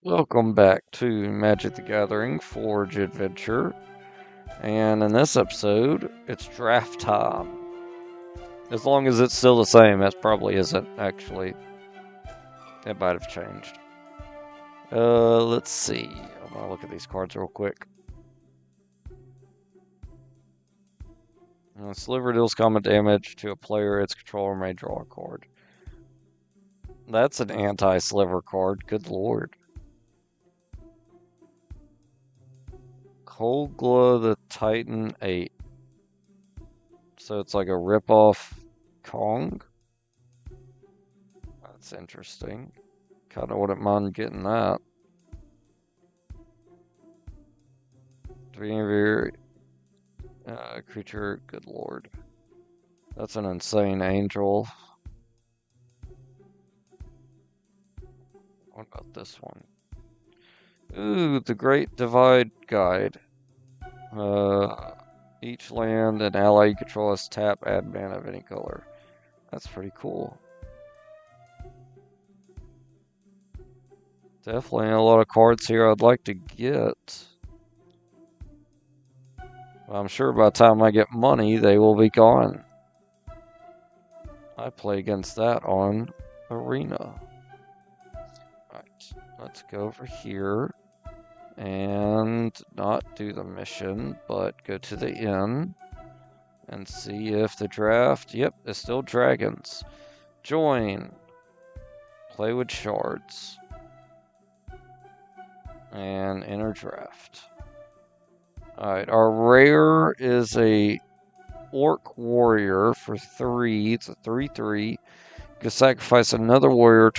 Welcome back to Magic the Gathering Forge Adventure. And in this episode, it's draft time. As long as it's still the same, that probably isn't actually. It might have changed. Let's see. I'm gonna look at these cards real quick. Sliver deals common damage to a player its controller may draw a card. That's an anti-sliver card, good lord. Cold Glow the Titan 8. So it's like a rip-off Kong. That's interesting. Kinda wouldn't mind getting that. Three creature, good lord. That's an insane angel. What about this one? Ooh, the Great Divide Guide. Each land and ally you control has tap, add mana of any color. That's pretty cool. Definitely a lot of cards here I'd like to get. I'm sure by the time I get money, they will be gone. I play against that on Arena. Alright, let's go over here and not do the mission, but go to the inn and see if the draft, yep, it's still dragons. Join. Play with shards. And enter draft. Alright, our rare is a Orc Warrior for 3. It's a 3/3. You can sacrifice another warrior,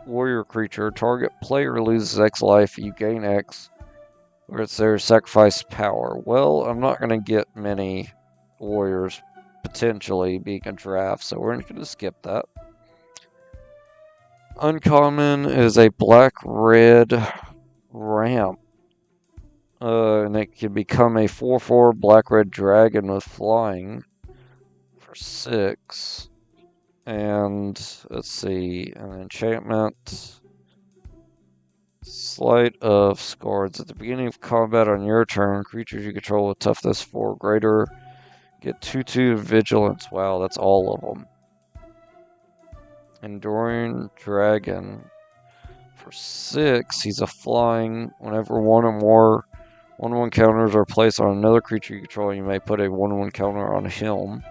warrior creature. Target player loses X life, you gain X. Or it's their sacrifice power. Well, I'm not going to get many warriors potentially being a draft, so we're going to skip that. Uncommon is a black-red ramp. And it can become a 4/4 black-red dragon with flying for 6. And let's see, an enchantment. Sleight of Scards. At the beginning of combat on your turn, creatures you control with toughness 4 greater get 2/2 vigilance. Wow, that's all of them. Enduring Dragon. For 6, he's a flying. Whenever one or more 1/1 counters are placed on another creature you control, you may put a 1/1 counter on him.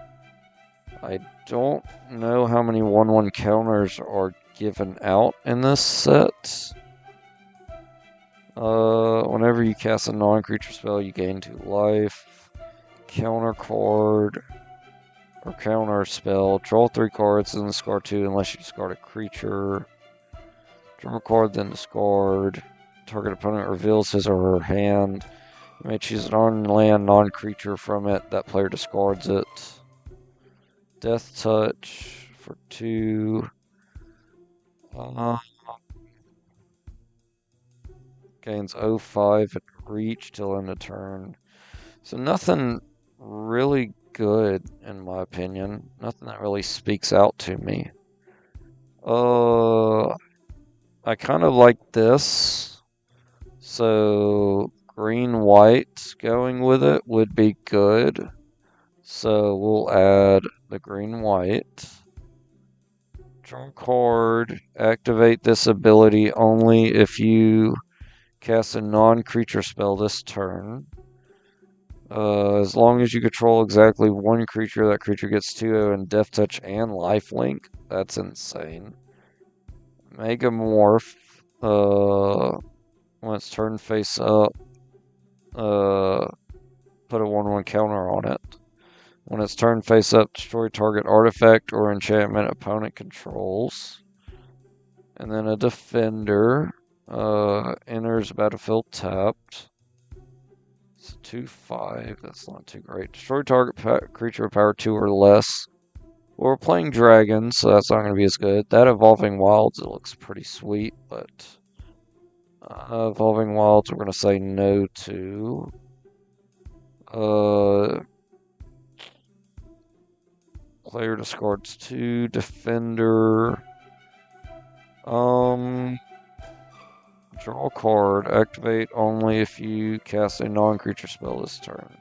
I don't know how many 1/1 counters are given out in this set. Whenever you cast a non-creature spell, you gain 2 life. Counter card or counter spell. Draw 3 cards and discard 2 unless you discard a creature. Draw a card, then discard. Target opponent reveals his or her hand. You may choose a non-land, non-creature from it. That player discards it. Death Touch for 2. Gains 0/5 and reach till end of turn. So nothing really good, in my opinion. Nothing that really speaks out to me. I kind of like this. So green-white going with it would be good. So we'll add the green-white. Draw a card. Activate this ability only if you cast a non-creature spell this turn. As long as you control exactly one creature, that creature gets 2/0 in Death Touch and Lifelink. That's insane. Megamorph. When it's turned face up, put a 1/1 counter on it. When it's turned face up, destroy target artifact or enchantment opponent controls. And then a defender enters battlefield tapped. It's 2/5. That's not too great. Destroy target creature with power 2 or less. Well, we're playing dragons, so that's not going to be as good. That Evolving Wilds, it looks pretty sweet, but Evolving Wilds we're going to say no to. Player discards 2. Defender. Draw a card. Activate only if you cast a non-creature spell this turn.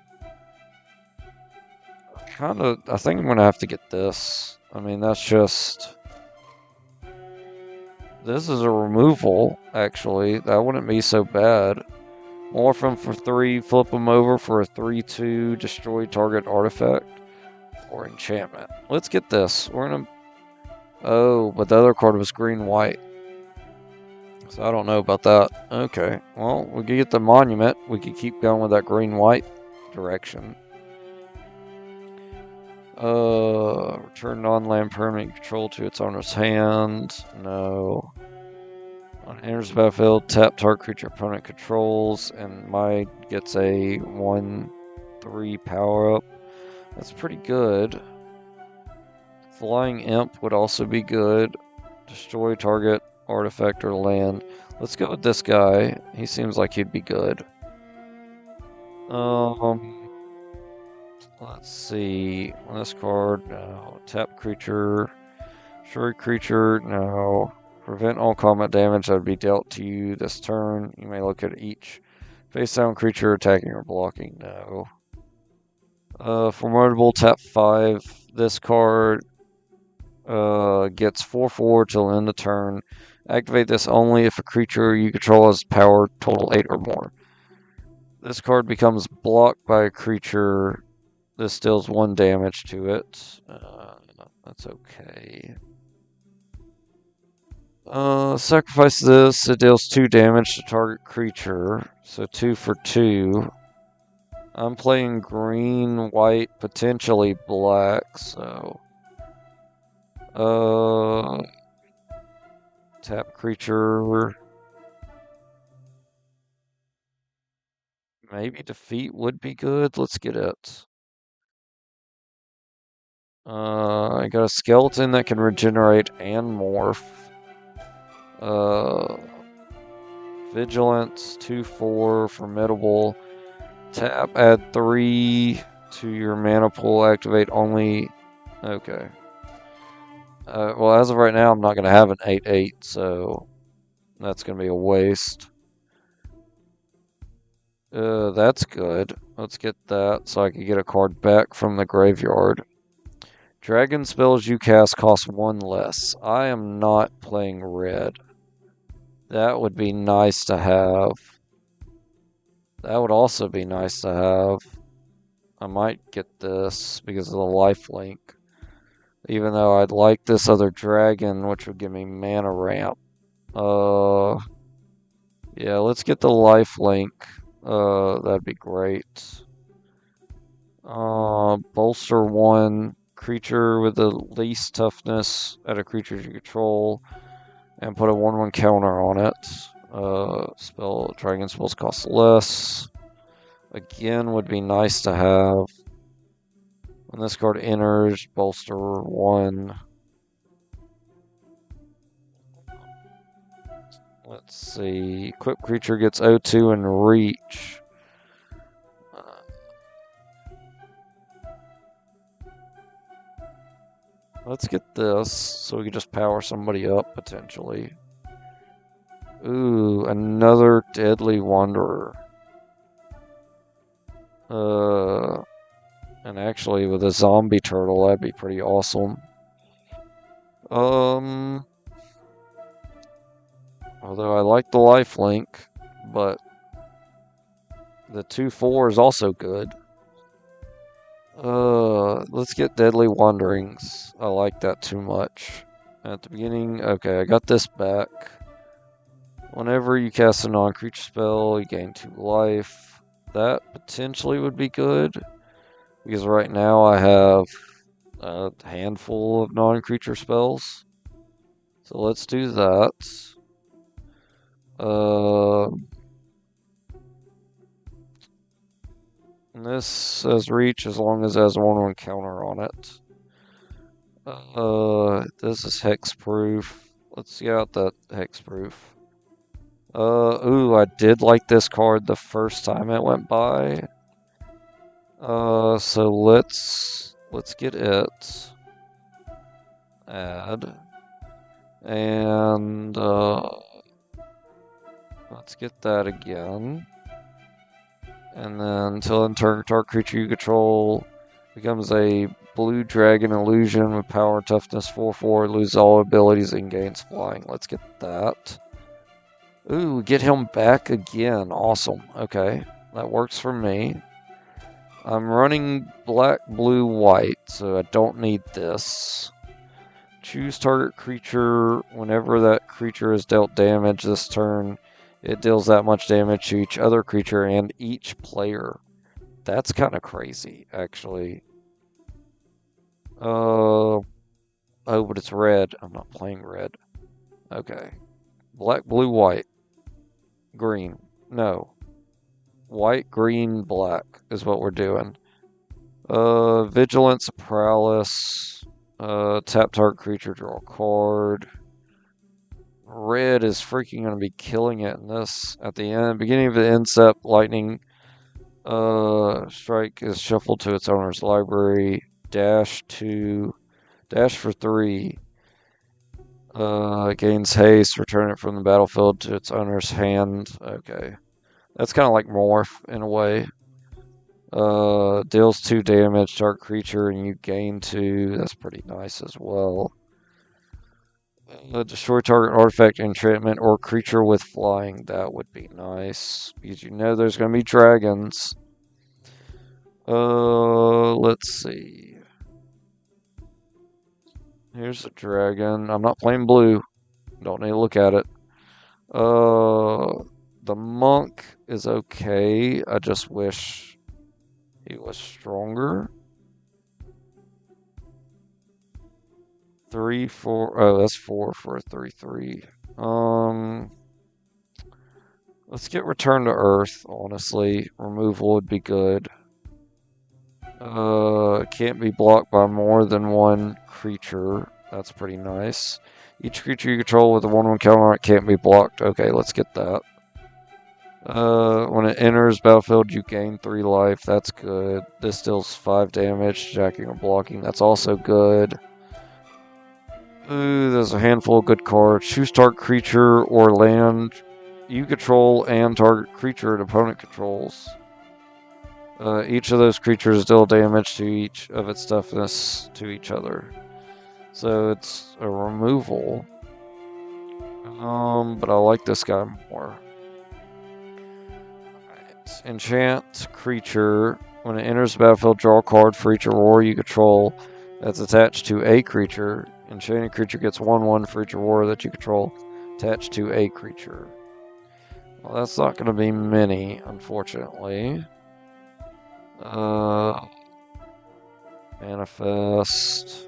I think I'm gonna have to get this. I mean, that's just... This is a removal, actually. That wouldn't be so bad. Morph them for 3, flip them over for a 3/2, destroy target artifact or enchantment. Let's get this. We're gonna... Oh, but the other card was green-white. So I don't know about that. Okay, well, we could get the monument. We could keep going with that green-white direction. Return non-land permanent control to its owner's hand. No. On enters the battlefield, tap target creature opponent controls, and my gets a 1/3 power up. That's pretty good. Flying Imp would also be good. Destroy target artifact or land. Let's go with this guy. He seems like he'd be good. Let's see. On this card, no. Tap creature. Destroy creature, no. Prevent all combat damage that would be dealt to you this turn. You may look at each face down creature attacking or blocking, no. Formidable, tap 5. This card gets 4/4 till end of turn. Activate this only if a creature you control has power total 8 or more. This card becomes blocked by a creature. This deals 1 damage to it. That's okay. Sacrifice this. It deals 2 damage to target creature. So 2 for 2. I'm playing green, white, potentially black, so... Tap creature... Maybe defeat would be good. Let's get it. I got a skeleton that can regenerate and morph. Vigilance, 2/4, formidable. Tap, add 3 to your mana pool, activate only... Okay. Well, as of right now, I'm not going to have an 8/8, so that's going to be a waste. That's good. Let's get that so I can get a card back from the graveyard. Dragon spells you cast cost 1 less. I am not playing red. That would be nice to have. That would also be nice to have. I might get this because of the lifelink. Even though I'd like this other dragon, which would give me mana ramp. Yeah, let's get the lifelink. That'd be great. Bolster 1. Creature with the least toughness at a creature you control. And put a 1/1 counter on it. Dragon spells cost less. Again, would be nice to have. When this card enters, bolster 1. Let's see. Equipped creature gets O2 and reach. Let's get this so we can just power somebody up potentially. Ooh, another Deadly Wanderer. And actually with a zombie turtle, that'd be pretty awesome. Although I like the lifelink, but the 2/4 is also good. Let's get Deadly Wanderings. I like that too much. At the beginning, okay, I got this back. Whenever you cast a non-creature spell, you gain 2 life. That potentially would be good. Because right now I have a handful of non-creature spells. So let's do that. And this says reach as long as it has a 1/1 counter on it. This is hexproof. Let's see out that hexproof. Ooh, I did like this card the first time it went by. So let's get it. Add. And, Let's get that again. And then until end turn, target creature you control becomes a blue dragon illusion with power toughness 4/4, loses all abilities and gains flying. Let's get that. Ooh, get him back again. Awesome. Okay, that works for me. I'm running black, blue, white, so I don't need this. Choose target creature. Whenever that creature is dealt damage this turn, it deals that much damage to each other creature and each player. That's kind of crazy, actually. Oh, but it's red. I'm not playing red. Okay. Black, blue, white. Green. No. White, green, black is what we're doing. Vigilance, Paralysis. Tap target creature, draw a card. Red is freaking going to be killing it in this. At the end, beginning of the end step, lightning strike is shuffled to its owner's library. Dash for 3. Gains haste, return it from the battlefield to its owner's hand. Okay. That's kind of like Morph in a way. Deals 2 damage, target creature, and you gain 2. That's pretty nice as well. Destroy target artifact, enchantment, or creature with flying. That would be nice. Because you know there's going to be dragons. Let's see. Here's a dragon. I'm not playing blue. Don't need to look at it. The monk is okay. I just wish he was stronger. 3, 4. Oh, that's 4 for a 3/3. Let's get Return to Earth, honestly. Removal would be good. Can't be blocked by more than one creature. That's pretty nice. Each creature you control with a 1/1 counter on it can't be blocked. Okay, let's get that. When it enters battlefield, you gain 3 life. That's good. This deals 5 damage, jacking or blocking. That's also good. Ooh, there's a handful of good cards. Choose target creature or land you control and target creature an opponent controls. Each of those creatures deal damage to each of its toughness to each other. So it's a removal. But I like this guy more. Right. Enchant creature. When it enters the battlefield, draw a card for each aurora you control that's attached to a creature. Enchanted creature gets 1/1 for each aurora that you control attached to a creature. Well, that's not going to be many, unfortunately. Manifest.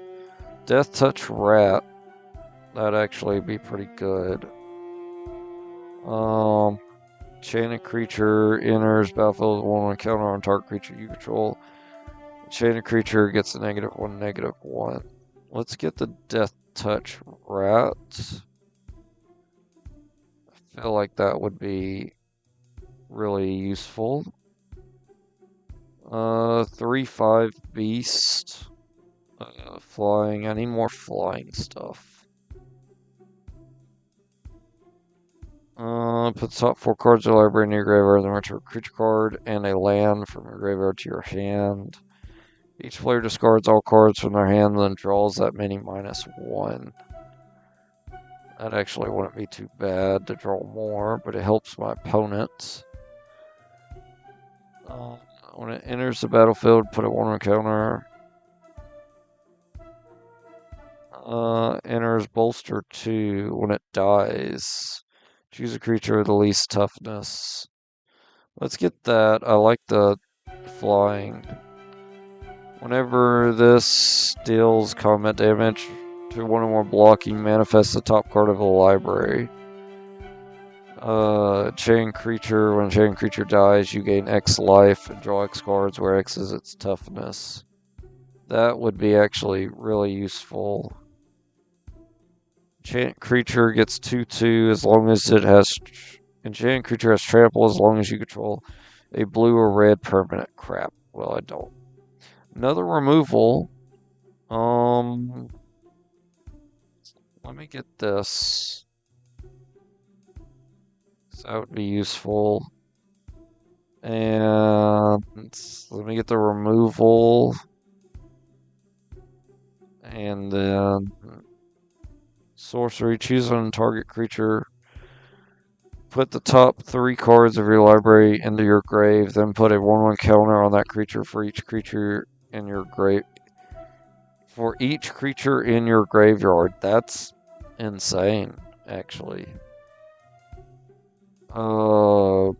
Death Touch Rat. That'd actually be pretty good. Enchanted creature enters battlefield with 1/1 counter on target creature you control. Enchanted creature gets a -1, -1. Let's get the Death Touch Rat. I feel like that would be really useful. 3/5 Beast. Flying. I need more flying stuff. Put the top 4 cards of the library in your graveyard, then return a creature card and a land from your graveyard to your hand. Each player discards all cards from their hand, then draws that many -1. That actually wouldn't be too bad to draw more, but it helps my opponent. When it enters the battlefield, put a 1/1 counter. Enters bolster 2. When it dies, choose a creature with the least toughness. Let's get that. I like the flying. Whenever this deals combat damage to 1 or more blocking, manifest the top card of the library. Chain creature. When a chain creature dies, you gain X life and draw X cards, where X is its toughness. That would be actually really useful. Enchant creature gets 2/2 as long as it has. Enchant creature has trample as long as you control a blue or red permanent. Crap. Well, I don't. Another removal. Let me get this. That would be useful. And let me get the removal. And then sorcery. Choose on target creature. Put the top 3 cards of your library into your grave, then put a 1/1 counter on that creature for each creature in your grave. For each creature in your graveyard. That's insane, actually. I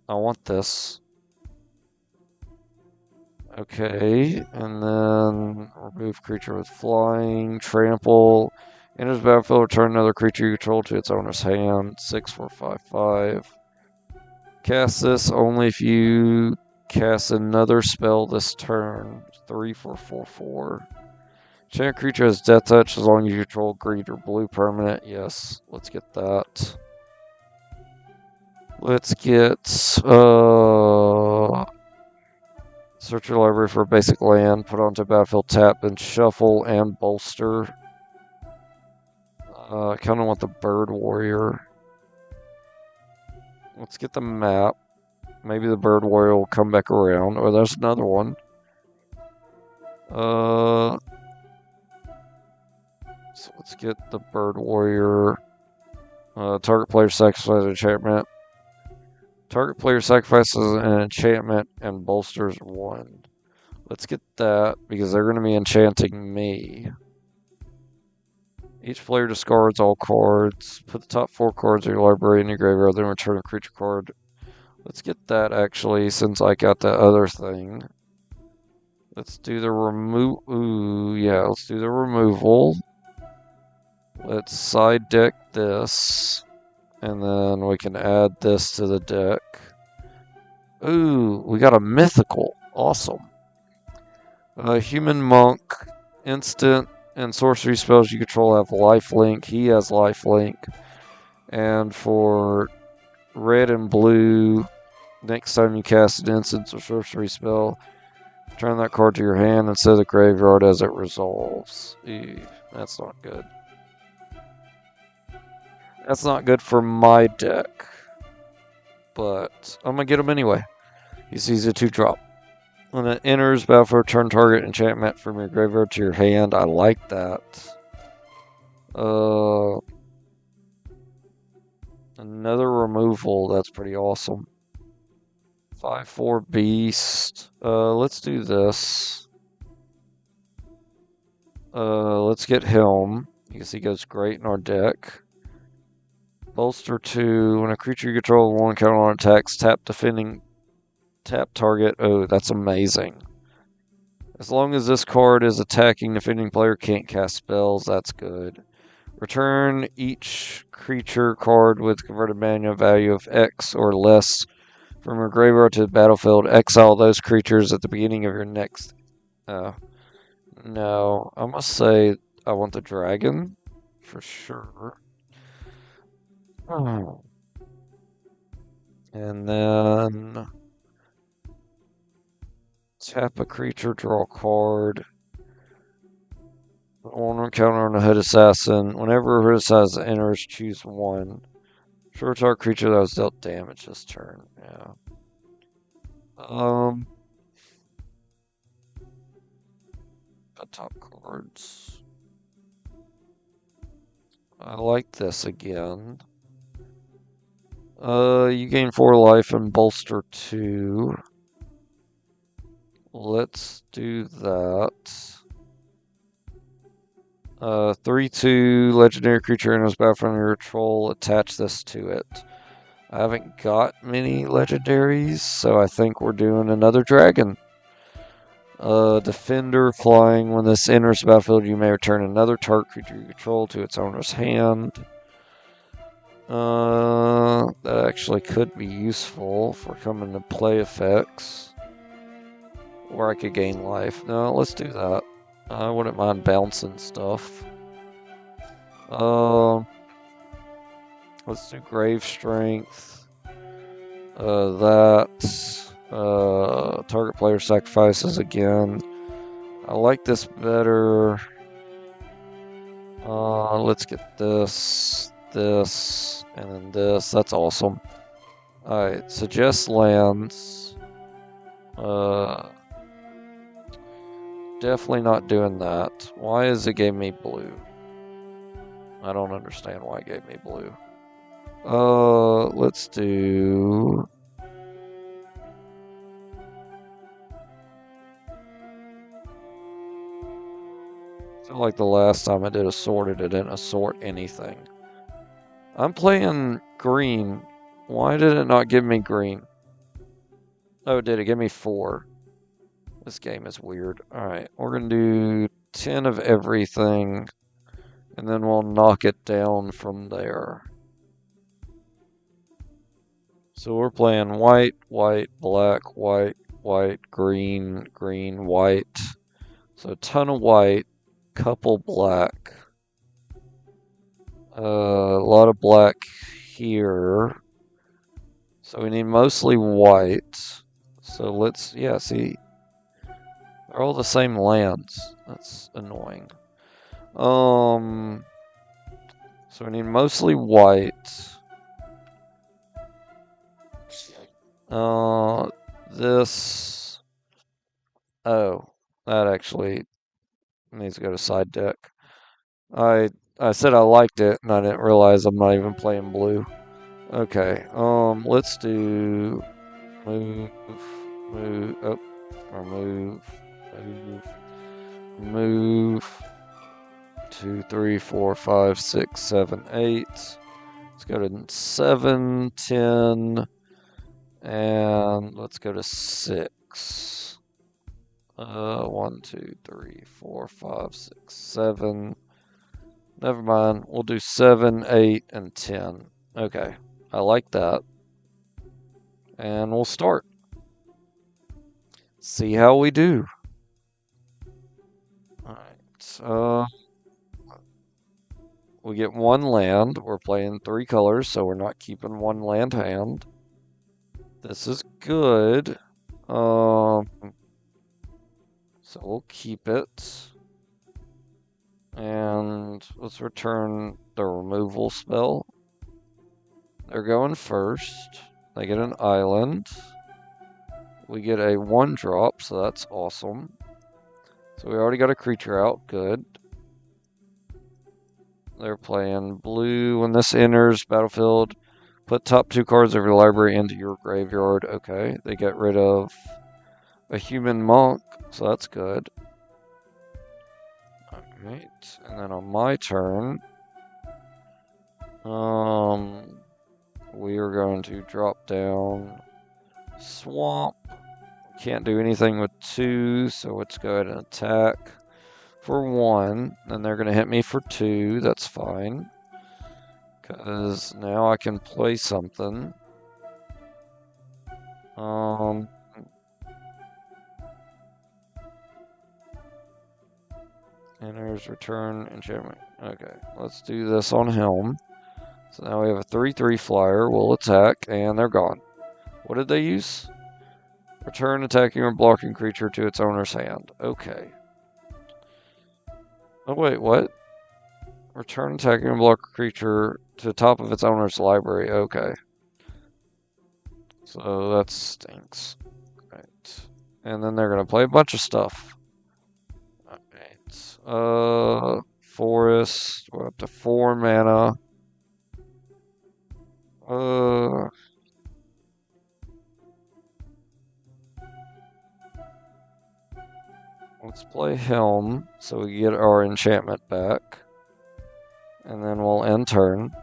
want this. Okay, and then remove creature with flying, trample. Enters the battlefield, return another creature you control to its owner's hand. 6/4/5/5. Cast this only if you cast another spell this turn. 3/4/4/4. Enchant creature has death touch as long as you control green or blue permanent. Yes, let's get that. Let's get search your library for a basic land, put onto battlefield tap, then shuffle and bolster. I kind of want the Bird Warrior. Let's get the map. Maybe the Bird Warrior will come back around. Or there's another one. So let's get the Bird Warrior. Target player sacrifices an enchantment. Target player sacrifices an enchantment and bolsters 1. Let's get that because they're going to be enchanting me. Each player discards all cards. Put the top 4 cards of your library in your graveyard, then return a creature card. Let's get that actually, since I got that other thing. Let's do the let's do the removal. Let's side deck this. And then we can add this to the deck. Ooh, we got a mythical. Awesome. Human Monk. Instant and sorcery spells you control have lifelink. He has lifelink. And for red and blue, next time you cast an instant or sorcery spell, turn that card to your hand instead of the graveyard as it resolves. Ew, that's not good. That's not good for my deck. But I'm going to get him anyway. He's a 2-drop. When it enters battlefield, return target enchantment from your graveyard to your hand. I like that. Another removal. That's pretty awesome. 5/4 beast. Let's do this. Let's get him because he goes great in our deck. Bolster 2. When a creature you control with 1 counter on attacks, tap target. Oh, that's amazing. As long as this card is attacking, defending player can't cast spells. That's good. Return each creature card with converted mana value of X or less from your graveyard to the battlefield. Exile those creatures at the beginning of your next. No, I must say I want the dragon for sure. Oh. And then tap a creature, draw a card. One counter on a Hood Assassin. Whenever a Hood Assassin enters, choose 1. Short target creature that was dealt damage this turn. Yeah. Top cards. I like this again. You gain 4 life and bolster 2. Let's do that. 3/2 legendary creature enters battlefield under your control. Attach this to it. I haven't got many legendaries, so I think we're doing another dragon. Defender flying. When this enters the battlefield, you may return another target creature you control to its owner's hand. That actually could be useful for coming to play effects. Or I could gain life. No, let's do that. I wouldn't mind bouncing stuff. Let's do Grave Strength. Target player sacrifices again. I like this better. Let's get this. this, and then this. That's awesome. Alright, suggest lands. Definitely not doing that. Why is it gave me blue? I don't understand why it gave me blue. Let's do... I feel like the last time I did assorted, it didn't assort anything. I'm playing green. Why did it not give me green? Oh, it did. It gave me 4. This game is weird. Alright, we're going to do 10 of everything, and then we'll knock it down from there. So we're playing white, white, black, white, white, green, green, white. So a ton of white, couple black. A lot of black here. So we need mostly white. So let's, yeah, see, they're all the same lands. That's annoying. So we need mostly white. This. Oh, that actually needs to go to side deck. I said I liked it, and I didn't realize I'm not even playing blue. Okay. Let's do move, move, oh, or move, move. 2, 3, 4, 5, 6, 7, 8. Let's go to 7, 10, and let's go to 6. 1, 2, 3, 4, 5, 6, 7. Never mind. We'll do 7, 8, and 10. Okay. I like that. And we'll start. See how we do. Alright. We get 1 land. We're playing 3 colors, so we're not keeping 1 land hand. This is good. So we'll keep it. And let's return the removal spell. They're going first. They get an island. We get a 1-drop, so that's awesome. So we already got a creature out. Good. They're playing blue. When this enters battlefield, put top 2 cards of your library into your graveyard. Okay. They get rid of a human monk, so that's good. Alright. And then on my turn, we are going to drop down swamp. Can't do anything with 2, so let's go ahead and attack for 1. Then they're going to hit me for 2. That's fine. Because now I can play something. Enters, return, enchantment. Okay, let's do this on Helm. So now we have a 3/3 flyer. We'll attack, and they're gone. What did they use? Return attacking or blocking creature to its owner's hand. Okay. Oh, wait, what? Return attacking or blocking creature to the top of its owner's library. Okay. So that stinks. Right. And then they're going to play a bunch of stuff. Alright. Forest. We're up to 4 mana. Let's play Helm so we get our enchantment back. And then we'll end turn.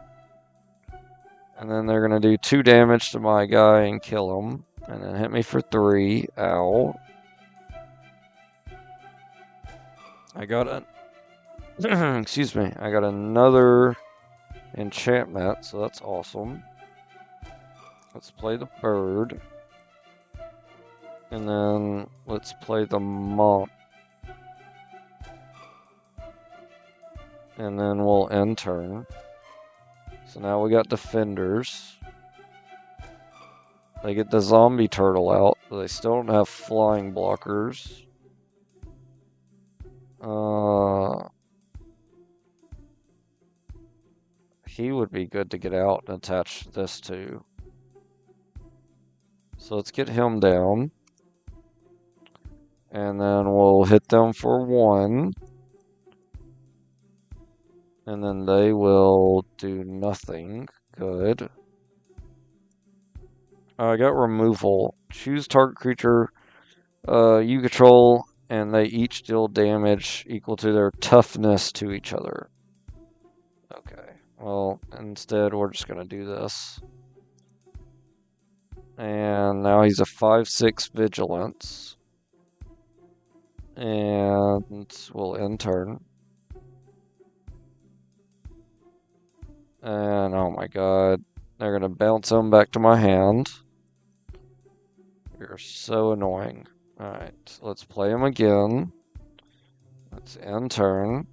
And then they're going to do 2 damage to my guy and kill him. And then hit me for 3. Ow. I got a... excuse me. I got another enchantment, so that's awesome. Let's play the bird. And then let's play the monk. And then we'll end turn. So now we got defenders. They get the zombie turtle out, but they still don't have flying blockers. he would be good to get out and attach this to. So let's get him down. And then we'll hit them for 1. And then they will do nothing. Good. I got removal. Choose target creature you control, and they each deal damage equal to their toughness to each other. Okay. Well, instead we're just going to do this. And now he's a 5/6 vigilance. And we'll end turn. And oh my god, they're gonna bounce him back to my hand. You're so annoying. Alright, let's play him again. Let's end turn.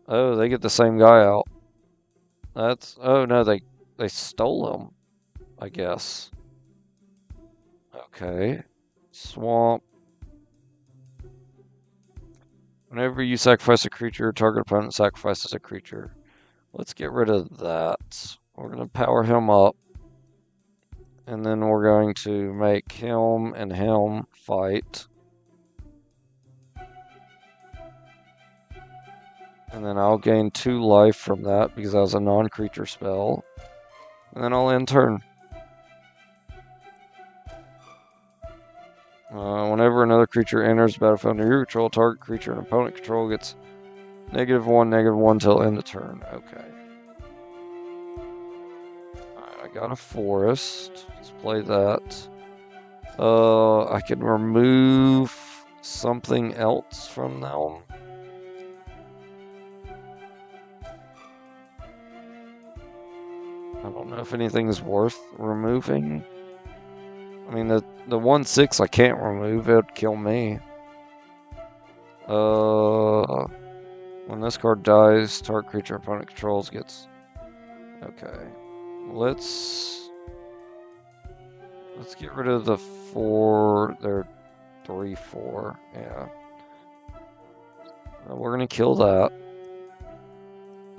Oh, they get the same guy out. Oh no, they stole him, I guess. Okay. Swamp. Whenever you sacrifice a creature, target opponent sacrifices a creature. Let's get rid of that. We're going to power him up. And then we're going to make him and him fight. And then I'll gain 2 life from that because that was a non-creature spell. And then I'll end turn. Whenever another creature enters the battlefield under your control, target creature and opponent control gets -1/-1 till end of turn. Okay. Alright, I got a forest. Let's play that. I can remove something else from them. I don't know if anything's worth removing. I mean, the 1/6 I can't remove. It would kill me. When this card dies, target creature opponent controls gets... Okay. Let's get rid of the 4. They're 3/4. Yeah. We're gonna kill that.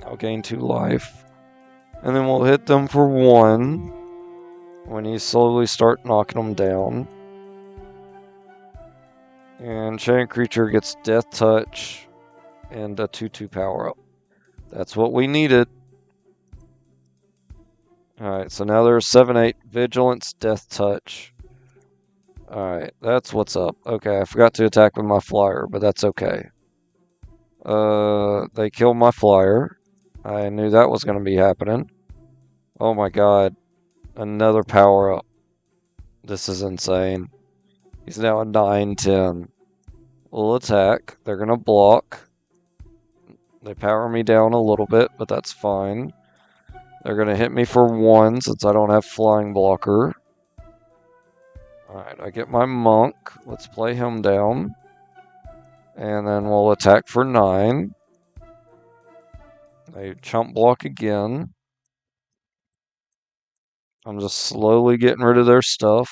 I'll gain 2 life. And then we'll hit them for 1. When you slowly start knocking them down. And enchanted creature gets death touch and a 2/2 power up. That's what we needed. Alright, so now there's 7/8 vigilance, death touch. Alright, that's what's up. Okay, I forgot to attack with my flyer, but that's okay. They killed my flyer. I knew that was going to be happening. Oh my god. Another power up. This is insane. He's now a 9/10. We'll attack. They're going to block. They power me down a little bit, but that's fine. They're going to hit me for 1 since I don't have flying blocker. Alright, I get my monk. Let's play him down. And then we'll attack for 9. They chump block again. I'm just slowly getting rid of their stuff.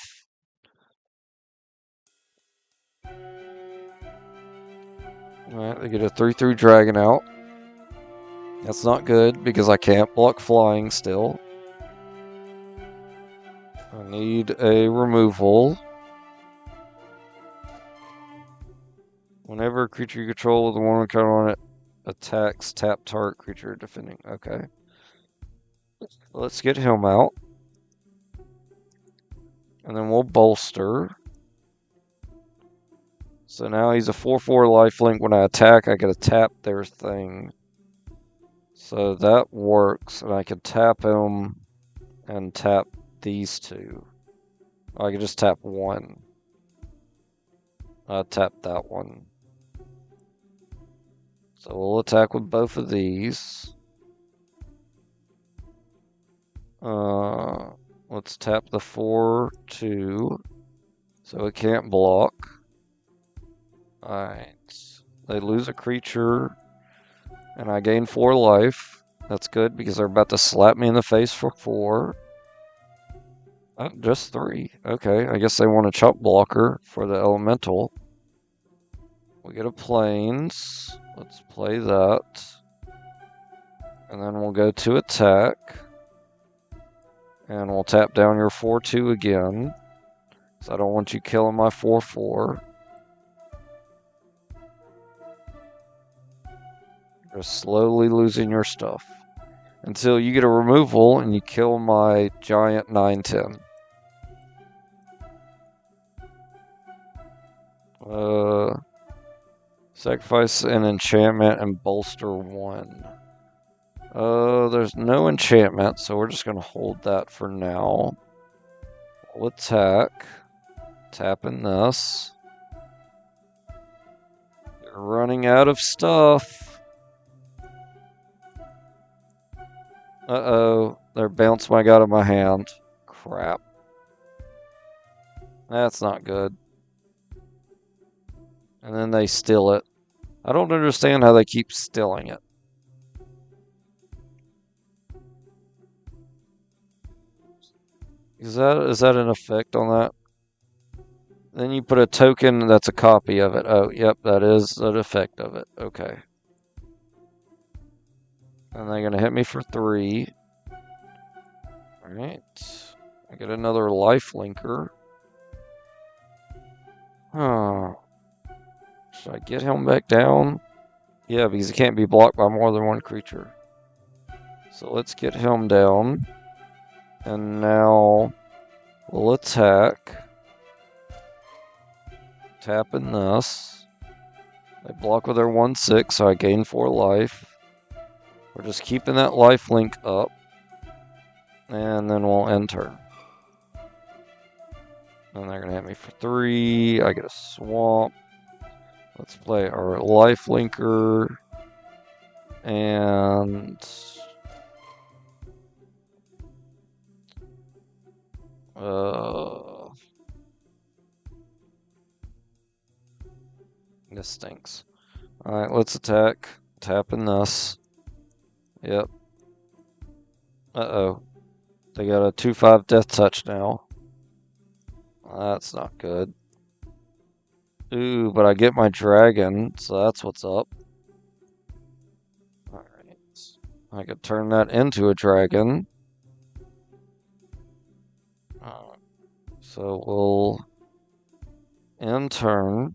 Alright, they get a 3/3 dragon out. That's not good because I can't block flying still. I need a removal. Whenever a creature you control with a 1/1 counter on it attacks, tap target creature defending. Okay. Let's get him out. And then we'll bolster. So now he's a 4/4 lifelink. When I attack, I get to tap their thing. So that works. And I can tap him and tap these 2. I can just tap 1. I'll tap that one. So we'll attack with both of these. Let's tap the 4/2 so it can't block. Alright. They lose a creature and I gain 4 life. That's good because they're about to slap me in the face for 4. Oh, just 3. Okay, I guess they want a chump blocker for the elemental. We get a plains. Let's play that. And then we'll go to attack. And we'll tap down your 4/2 again. So I don't want you killing my 4/4. You're slowly losing your stuff. Until you get a removal and you kill my giant 9/10. Sacrifice an enchantment and bolster 1. There's no enchantment, so we're just going to hold that for now. We'll attack. Tapping this. You're running out of stuff. Uh-oh. They're bouncing my out of my hand. Crap. That's not good. And then they still it. I don't understand how they keep stilling it. Is that an effect on that? Then you put a token that's a copy of it. Oh, yep, that is an effect of it. Okay. And they're going to hit me for 3. Alright. I get another life linker. Huh. Should I get him back down? Yeah, because he can't be blocked by more than one creature. So let's get him down. And now we'll attack. Tapping this. They block with their 1/6, so I gain 4 life. We're just keeping that life link up. And then we'll end turn. And they're going to hit me for 3. I get a swamp. Let's play our life linker. And this stinks. Alright, let's attack. Tapping this. Yep. Uh-oh. They got a 2/5 death touch now. That's not good. Ooh, but I get my dragon, so that's what's up. Alright. I could turn that into a dragon. So we'll end turn.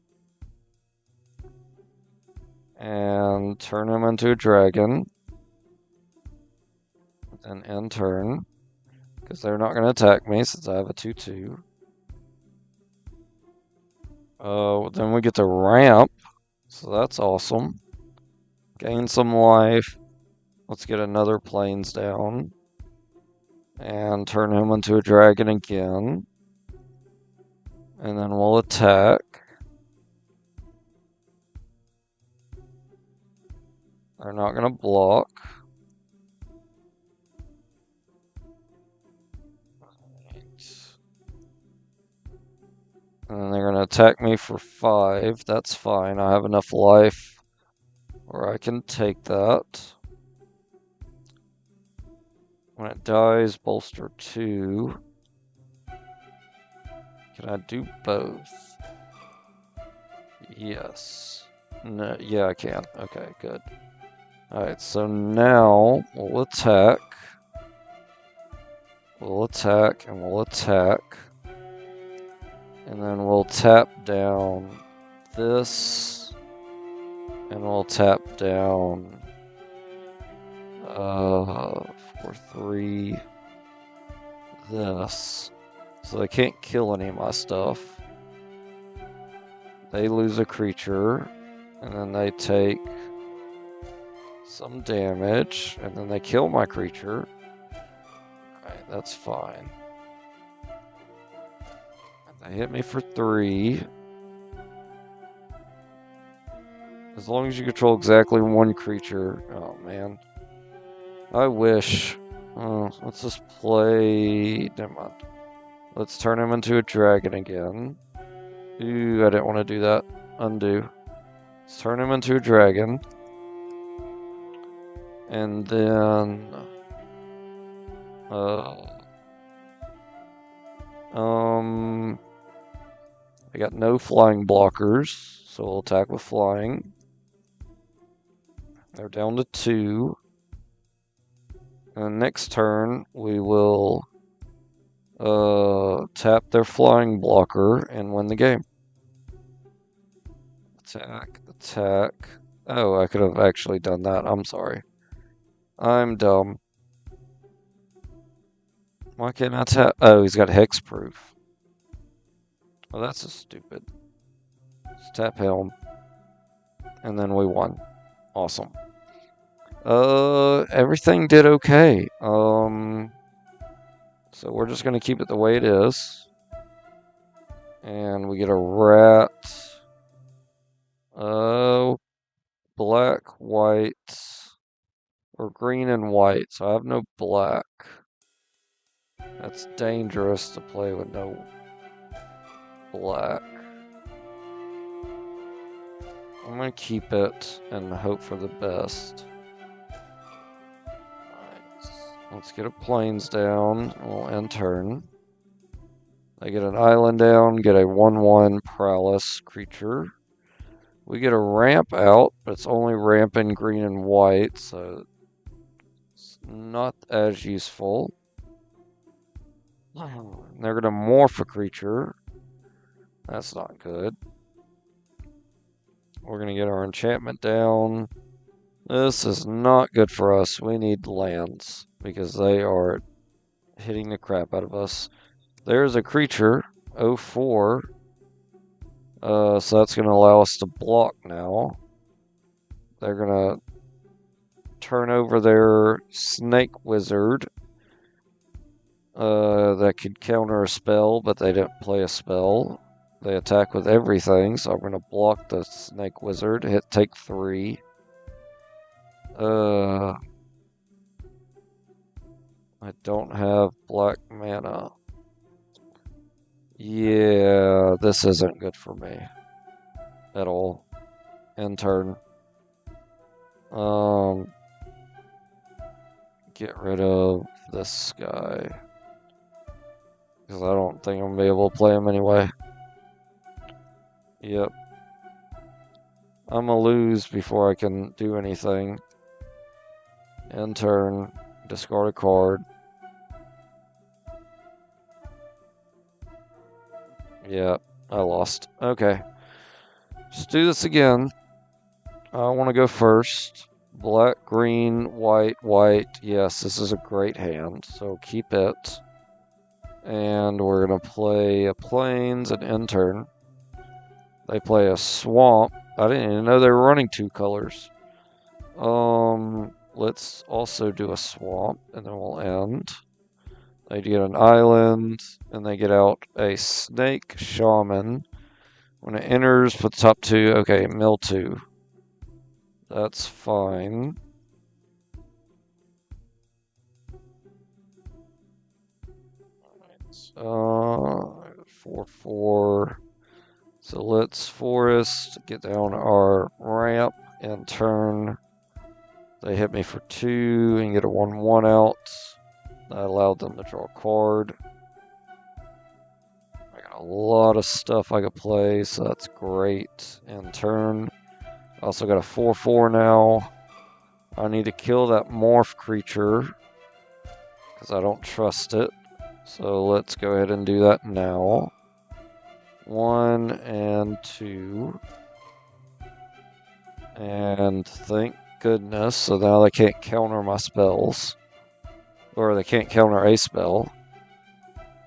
And turn him into a dragon. Then end turn. Because they're not going to attack me since I have a 2/2. Then we get to ramp. So that's awesome. Gain some life. Let's get another plains down. And turn him into a dragon again. And then we'll attack. They're not going to block. And then they're going to attack me for 5. That's fine. I have enough life where I can take that. When it dies, bolster 2. Can I do both? Yes. No, yeah, I can. Okay, good. Alright, so now we'll attack. We'll attack and we'll attack. And then we'll tap down this. And we'll tap down for 3 this. So they can't kill any of my stuff. They lose a creature. And then they take some damage. And then they kill my creature. Alright, that's fine. They hit me for 3. As long as you control exactly 1 creature. Oh, man. I wish. Let's just play. Never mind. Let's turn him into a dragon again. Ooh, I didn't want to do that. Undo. Let's turn him into a dragon. And then... I got no flying blockers, so we'll attack with flying. They're down to 2. And next turn, we will tap their flying blocker and win the game. Attack, attack. Oh, I could have actually done that. I'm sorry. I'm dumb. Why can't I tap? Oh, he's got hexproof. Well, that's just stupid. Just tap him. And then we won. Awesome. Everything did okay. So we're just gonna keep it the way it is. And we get a rat. Black, white, or green and white. So I have no black. That's dangerous to play with no black. I'm gonna keep it and hope for the best. Alright, let's get a plains down. We'll end turn. I get an island down, get a 1/1 prowess creature. We get a ramp out, but it's only ramp in green and white, so it's not as useful. They're gonna morph a creature. That's not good. We're gonna get our enchantment down. This is not good for us. We need lands because they are hitting the crap out of us. There's a creature, 04. So that's gonna allow us to block now. They're gonna turn over their snake wizard. That could counter a spell, but they didn't play a spell. They attack with everything, so I'm gonna block the snake wizard. Take 3. I don't have black mana. Yeah, this isn't good for me at all. End turn. Get rid of this guy because I don't think I'm gonna be able to play him anyway. Yep. I'm gonna lose before I can do anything. End turn. Discard a card. Yeah, I lost. Okay. Let's do this again. I want to go first. Black, green, white, white. Yes, this is a great hand, so keep it. And we're going to play a plains and end turn. They play a swamp. I didn't even know they were running 2 colors. Let's also do a swamp, and then we'll end. They get an island, and they get out a snake shaman. When it enters, put the top 2. Okay, mill 2. That's fine. Alright, 4/4. So let's forest, get down our ramp and turn. They hit me for 2 and get a 1/1 out. I allowed them to draw a card. I got a lot of stuff I could play, so that's great. And turn. Also got a 4/4 now. I need to kill that morph creature because I don't trust it. So let's go ahead and do that now. 1 and 2. And thank goodness, so now they can't counter my spells. Or they can't counter a spell.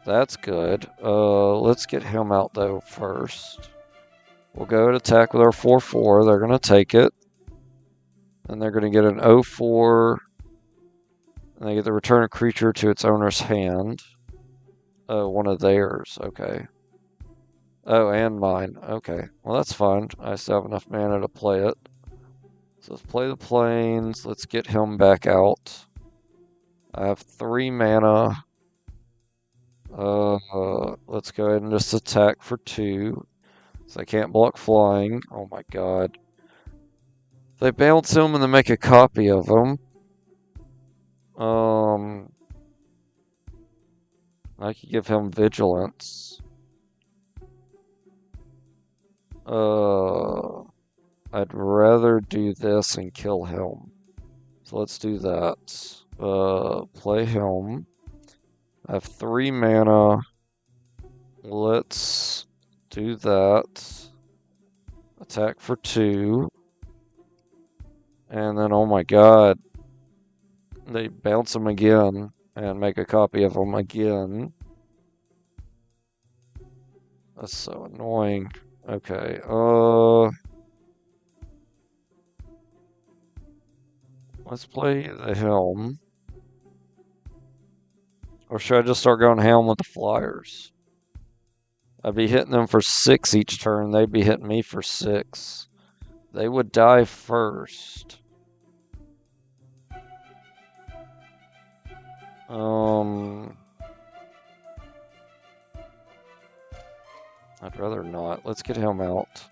That's good. Let's get him out though first. We'll go and attack with our 4/4. They're going to take it. And they're going to get an 0/4. And they get to return a creature to its owner's hand. Oh, one of theirs. Okay. Oh, and mine. Okay. Well, that's fine. I still have enough mana to play it. So let's play the plains. Let's get him back out. I have 3 mana. Let's go ahead and just attack for 2. So I can't block flying. Oh my god. They bounce him and then make a copy of him. I could give him vigilance. I'd rather do this and kill him. So let's do that. Play Helm. I have 3 mana. Let's do that. Attack for 2. And then, oh my god, they bounce them again and make a copy of them again. That's so annoying. Okay, let's play the Helm. Or should I just start going Helm with the Flyers? I'd be hitting them for 6 each turn. They'd be hitting me for 6. They would die first. I'd rather not. Let's get him out.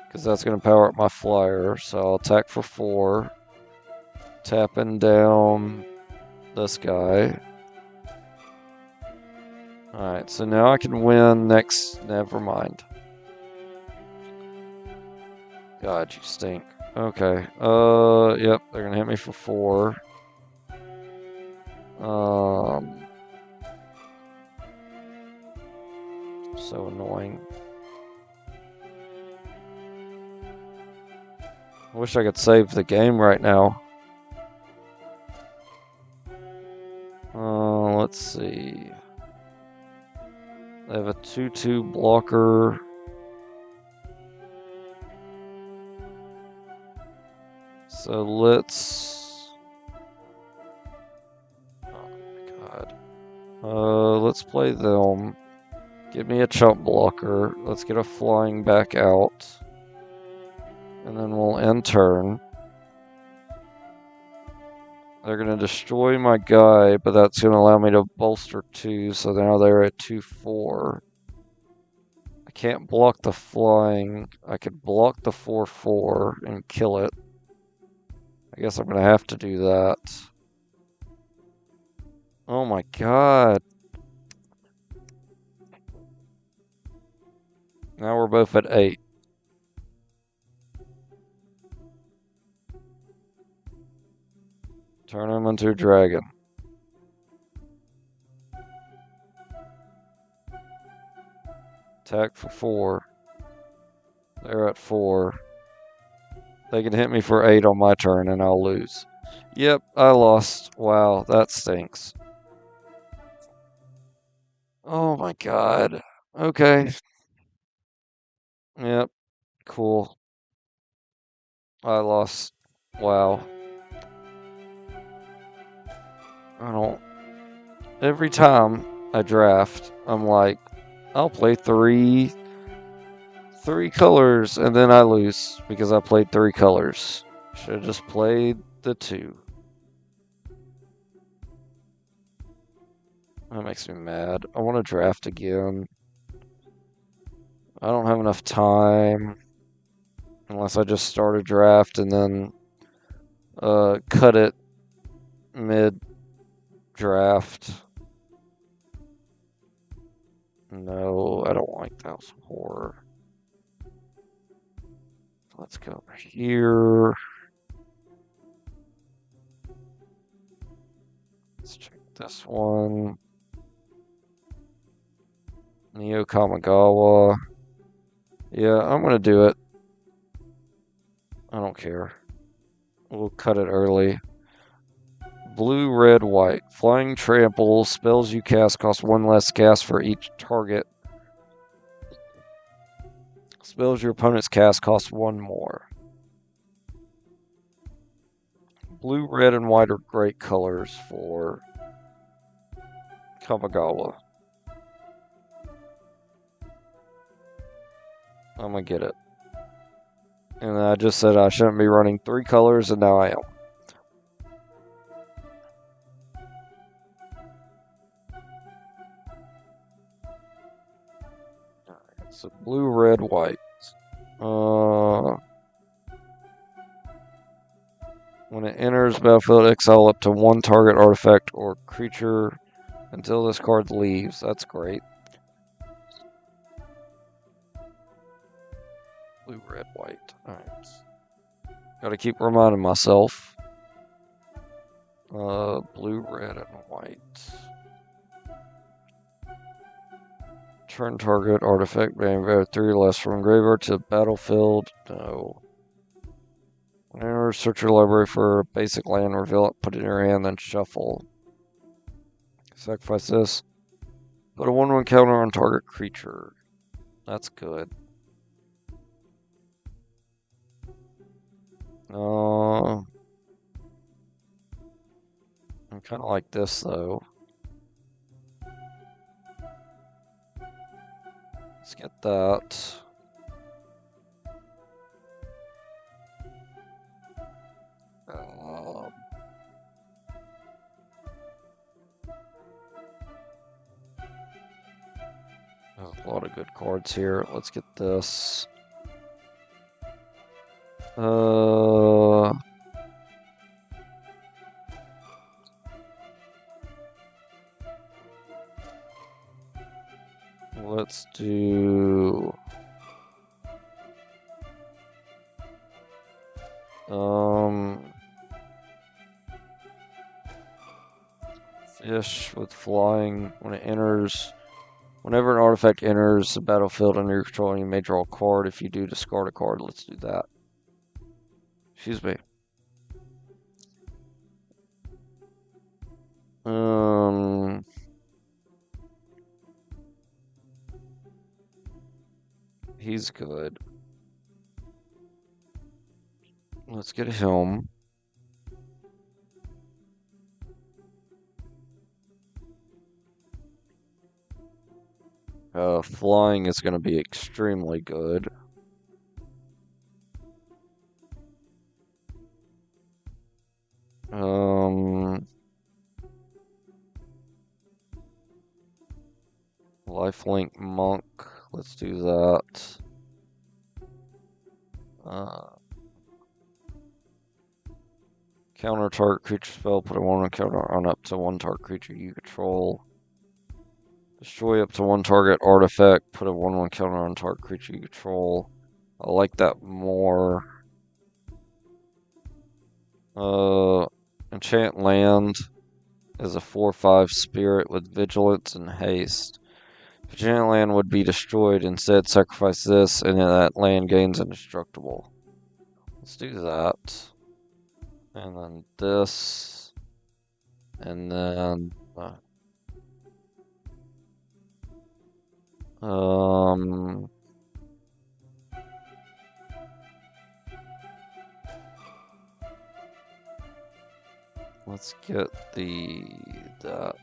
Because that's going to power up my Flyer. So I'll attack for 4. Tapping down this guy. Alright, so now I can win next. Never mind. God, you stink. Okay. Yep, they're gonna hit me for 4. So annoying. I wish I could save the game right now. Let's see. They have a 2/2 blocker. So let's... Oh my god. Let's play them. Give me a chump blocker. Let's get a flying back out. And then we'll end turn. They're going to destroy my guy, but that's going to allow me to bolster 2, so now they're at 2/4. I can't block the flying. I could block the 4/4 and kill it. I guess I'm going to have to do that. Oh my god. Now we're both at 8. Turn him into a dragon. Attack for 4. They're at 4. They can hit me for 8 on my turn and I'll lose. Yep, I lost. Wow, that stinks. Oh my god. Okay. Yep, cool. I lost. Wow. I don't... Every time I draft, I'm like, I'll play 3 colors, and then I lose because I played 3 colors. Should have just played the 2. That makes me mad. I want to draft again. I don't have enough time. Unless I just start a draft and then cut it mid-draft. No, I don't like the House of Horror. Let's go over here. Let's check this one. Neo Kamigawa. Yeah, I'm gonna do it. I don't care. We'll cut it early. Blue, red, white. Flying trample. Spells you cast cost 1 less cast for each target. Spells your opponents cast cost 1 more. Blue, red, and white are great colors for Kamigawa. I'm gonna get it. And I just said I shouldn't be running 3 colors, and now I am. Alright, so blue, red, white. When it enters battlefield, exile up to 1 target artifact or creature until this card leaves. That's great. Blue, red, white. Alright. Gotta keep reminding myself. Blue, red, and white. Turn target artifact being 3 or less from graveyard to battlefield. No. Whenever search your library for a basic land, reveal it, put it in your hand, then shuffle. Sacrifice this. Put a 1/1 counter on target creature. That's good. I kind of like this though. Let's get that. There's a lot of good cards here. Let's get this. Let's do fish with flying. When it enters, whenever an artifact enters the battlefield under your control, you may draw a card. If you do, discard a card. Let's do that. Excuse me. He's good. Let's get him. Flying is going to be extremely good. Lifelink Monk. Let's do that. Counter target creature spell. Put a 1/1 counter on up to 1 target creature you control. Destroy up to 1 target artifact. Put a 1/1 counter on target creature you control. I like that more. Enchant land is a 4/5 spirit with vigilance and haste. If enchant land would be destroyed, instead sacrifice this, and then that land gains indestructible. Let's do that. And then this. And then let's get that.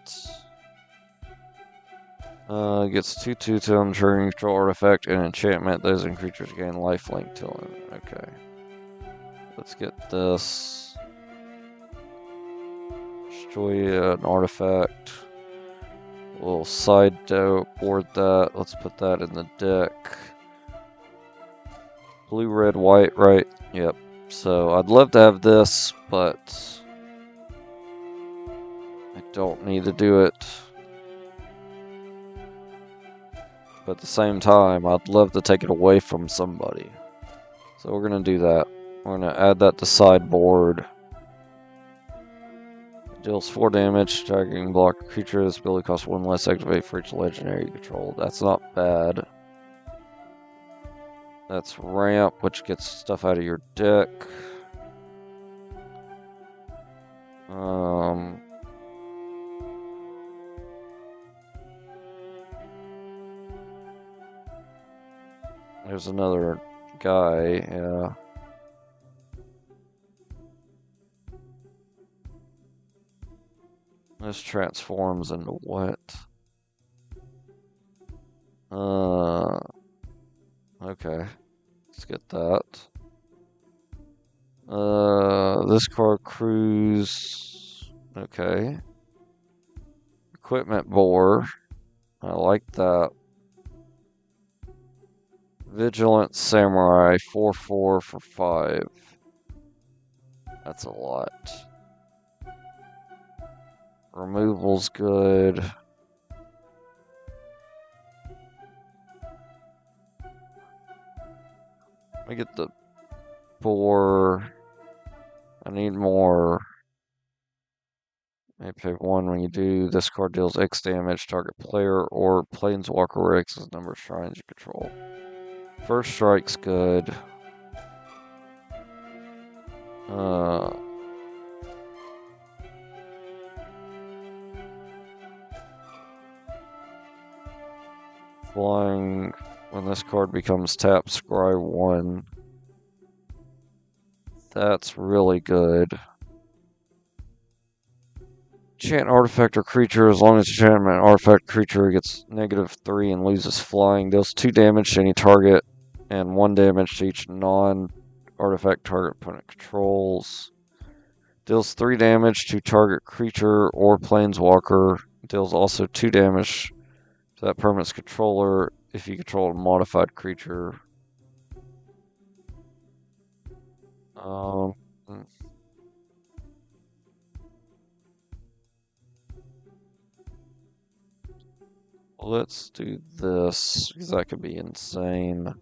Gets 2/2 to him, triggering control artifact and enchantment. Those and creatures gain lifelink to him. Okay. Let's get this. Destroy an artifact. We'll side board that. Let's put that in the deck. Blue, red, white, right? Yep. So I'd love to have this, but I don't need to do it. But at the same time, I'd love to take it away from somebody. So we're going to do that. We're going to add that to sideboard. Deals 4 damage, targeting block creature. This ability costs 1 less activate for each legendary you control. That's not bad. That's ramp, which gets stuff out of your deck. There's another guy, yeah. This transforms into what? Okay. Let's get that. This card cruise. Okay. Equipment bore. I like that. Vigilant Samurai, 4/4 for 5. That's a lot. Removal's good. Let me get the boar. I need more You pay 1 when you do. This card deals X damage, target player or planeswalker where X is the number of shrines you control. First strike's good. Flying, when this card becomes tap, scry 1. That's really good. Enchant artifact or creature, as long as enchantment artifact creature gets -3 and loses flying, deals 2 damage to any target and 1 damage to each non-artifact target opponent controls. Deals 3 damage to target creature or planeswalker. Deals also 2 damage to that permanent's controller if you control a modified creature. Let's do this, because that could be insane.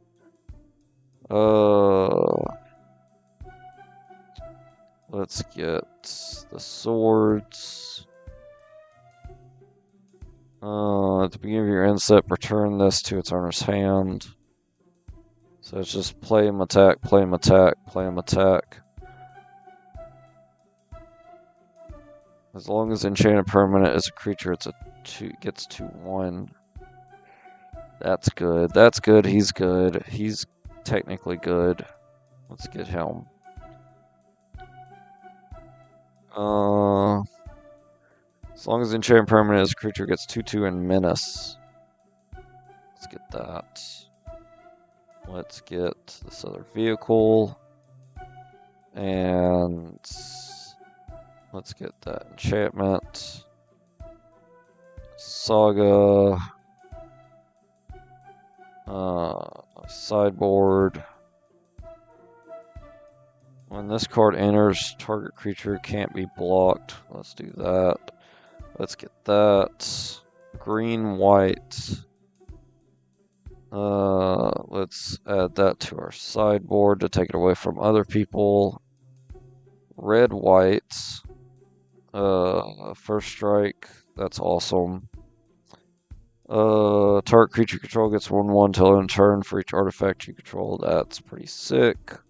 Let's get the swords. At the beginning of your end step, return this to its owner's hand. So it's just play him, attack, play him, attack, play him, attack. As long as enchanted permanent is a creature, it's a 2, gets 2/1. That's good. That's good. He's good. He's technically good. Let's get him. As long as enchanted permanent is a creature, gets 2/2 and menace. Let's get that. Let's get this other vehicle. And let's get that enchantment. Saga. Sideboard. When this card enters, target creature can't be blocked. Let's do that. Let's get that. Green, white. Let's add that to our sideboard to take it away from other people. Red, white. First strike. That's awesome. Target creature control gets 1/1 till in turn for each artifact you control. That's pretty sick.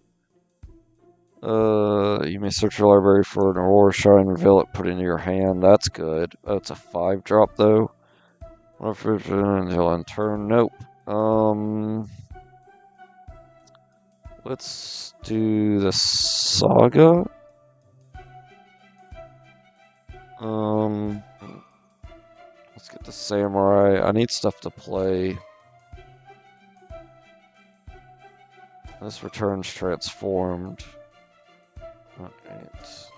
You may search your library for an Aurora Shine, reveal it, put it into your hand. That's good. It's a 5-drop though. Until in turn. Nope. Let's do the Saga. Let's get the Samurai. I need stuff to play. This returns transformed. Okay,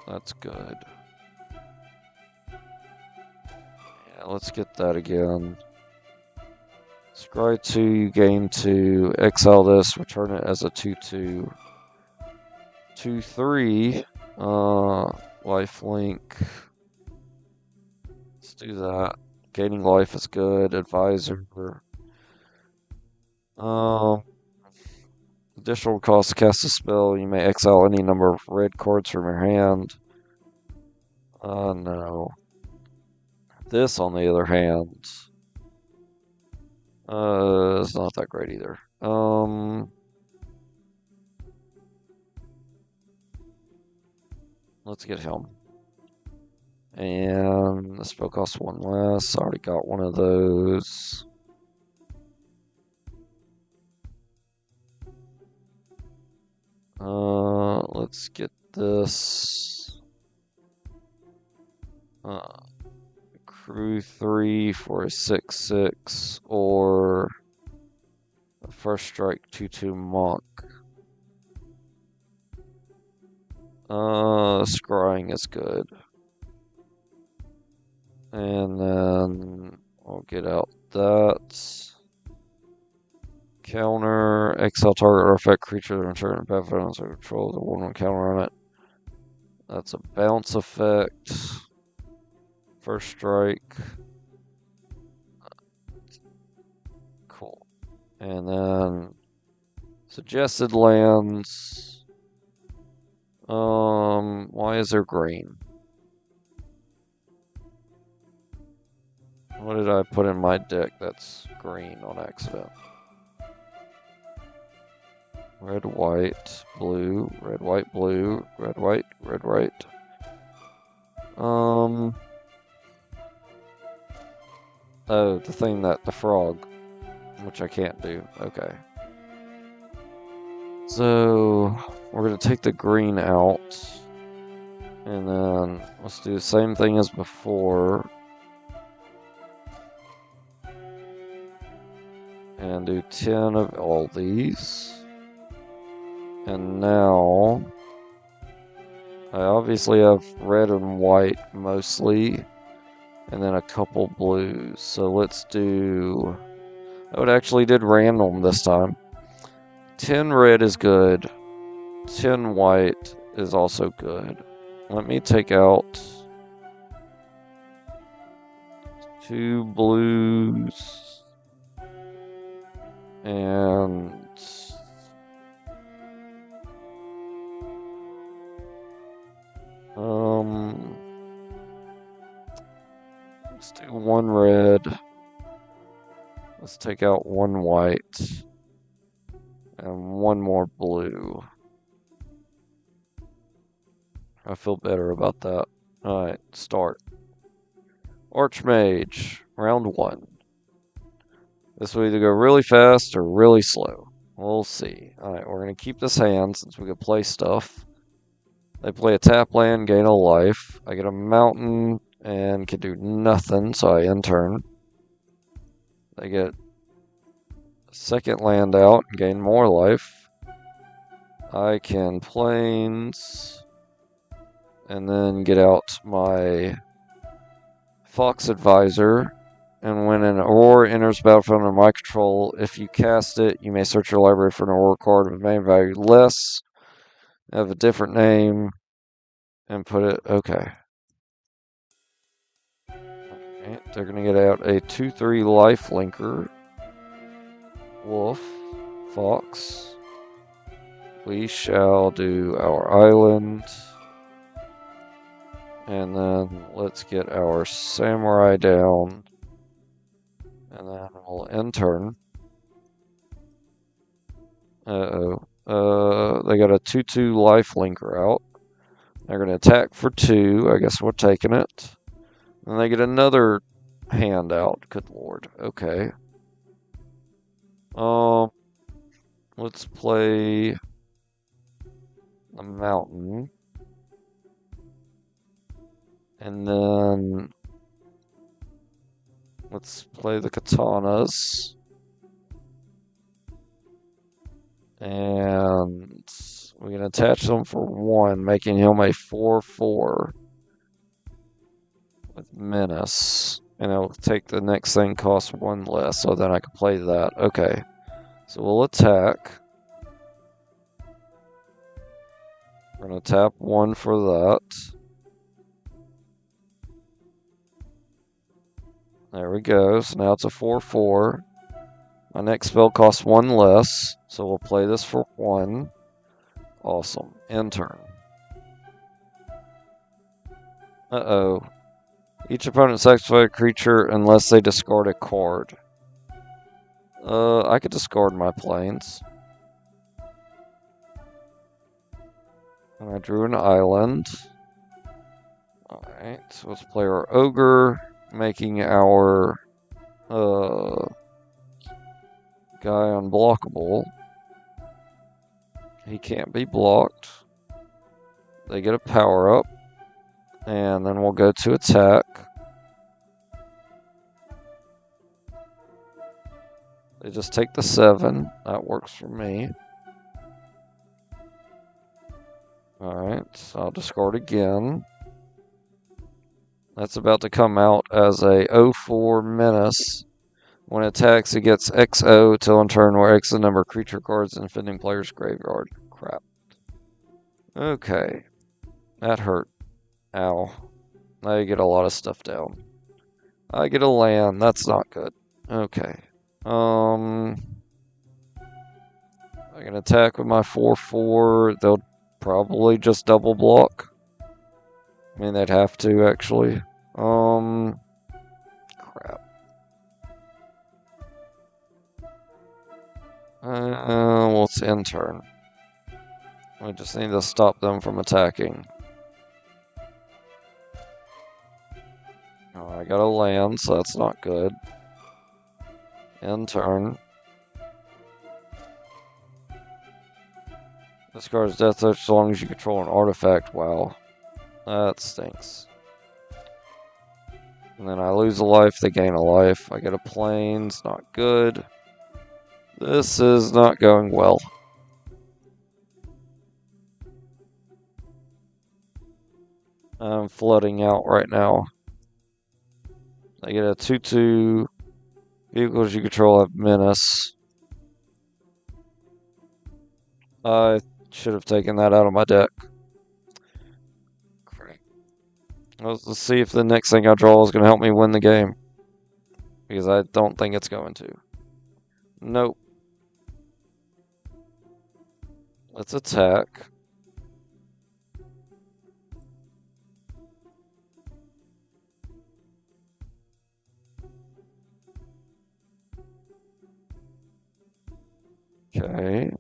that's good. Yeah, let's get that again. Scry 2, you gain 2. Exile this, return it as a 2/2. 2/3. Lifelink. Let's do that. Gaining life is good. Advisor. Additional cost to cast a spell. You may exile any number of red cards from your hand. No. This, on the other hand, it's not that great either. Let's get him. And the spell costs 1 less. I already got one of those. Let's get this. Crew 3 for a 6/6 or a first strike 2/2 monk. Scrying is good. And then I'll get out that. Counter, exile target artifact creature and turn battlefield so control the 1/1 counter on it. That's a bounce effect. First strike. Cool. And then suggested lands. Why is there green? What did I put in my deck that's green on accident? Red, white, blue, red, white, blue, red, white, red, white. Oh, the thing that, the frog, which I can't do. Okay. So, we're gonna take the green out. And then, let's do the same thing as before. And do 10 of all these. And now, I obviously have red and white mostly, and then a couple blues. So let's do, oh, it actually did random this time. 10 red is good, 10 white is also good. Let me take out 2 blues, and let's do 1 red. Let's take out 1 white and 1 more blue. I feel better about that. Alright, start. Archmage, round 1. This will either go really fast or really slow. We'll see. Alright, we're going to keep this hand since we can play stuff. They play a tap land, gain a life. I get a mountain and can do nothing, so I end turn. They get a second land out and gain more life. I can plains and then get out my Fox Advisor. And when an Aurora enters the battlefield under my control, if you cast it, you may search your library for an Aurora card with main value less, have a different name, and put it, okay. Alright, they're going to get out a 2/3 life linker. Wolf, Fox. We shall do our island. And then let's get our samurai down. And then we'll end turn. They got a 2/2 life linker out. They're going to attack for 2. I guess we're taking it. And they get another hand out. Good lord. Okay. Let's play the mountain. And then let's play the katanas. And we can attach them for 1, making him a 4/4 with menace. And I'll take the next thing, cost 1 less, so then I can play that. Okay. So we'll attack. We're going to tap 1 for that. There we go. So now it's a 4/4. My next spell costs 1 less, so we'll play this for 1. Awesome. End turn. Uh-oh. Each opponent sacrifices a creature unless they discard a card. I could discard my planes. And I drew an island. Alright, so let's play our ogre, making our guy unblockable. He can't be blocked. They get a power up. And then we'll go to attack. They just take the 7. That works for me. Alright, so I'll discard again. That's about to come out as a 0/4 menace. When it attacks, it gets XO till in turn, where X is the number of creature cards in defending player's graveyard. Crap. Okay. That hurt. Ow. Now you get a lot of stuff down. I get a land. That's not good. Okay. I can attack with my 4/4. They'll probably just double block. I mean, they'd have to, actually. Crap. it's end turn. We just need to stop them from attacking. Oh, I got a land, so that's not good. End turn. Discards Death Touch as long as you control an artifact. Wow. That stinks. And then I lose a life, they gain a life. I get a plains, not good. This is not going well. I'm flooding out right now. I get a 2/2. Vehicles you control have menace. I should have taken that out of my deck. Great. Let's see if the next thing I draw is going to help me win the game. Because I don't think it's going to. Nope. Let's attack. Okay.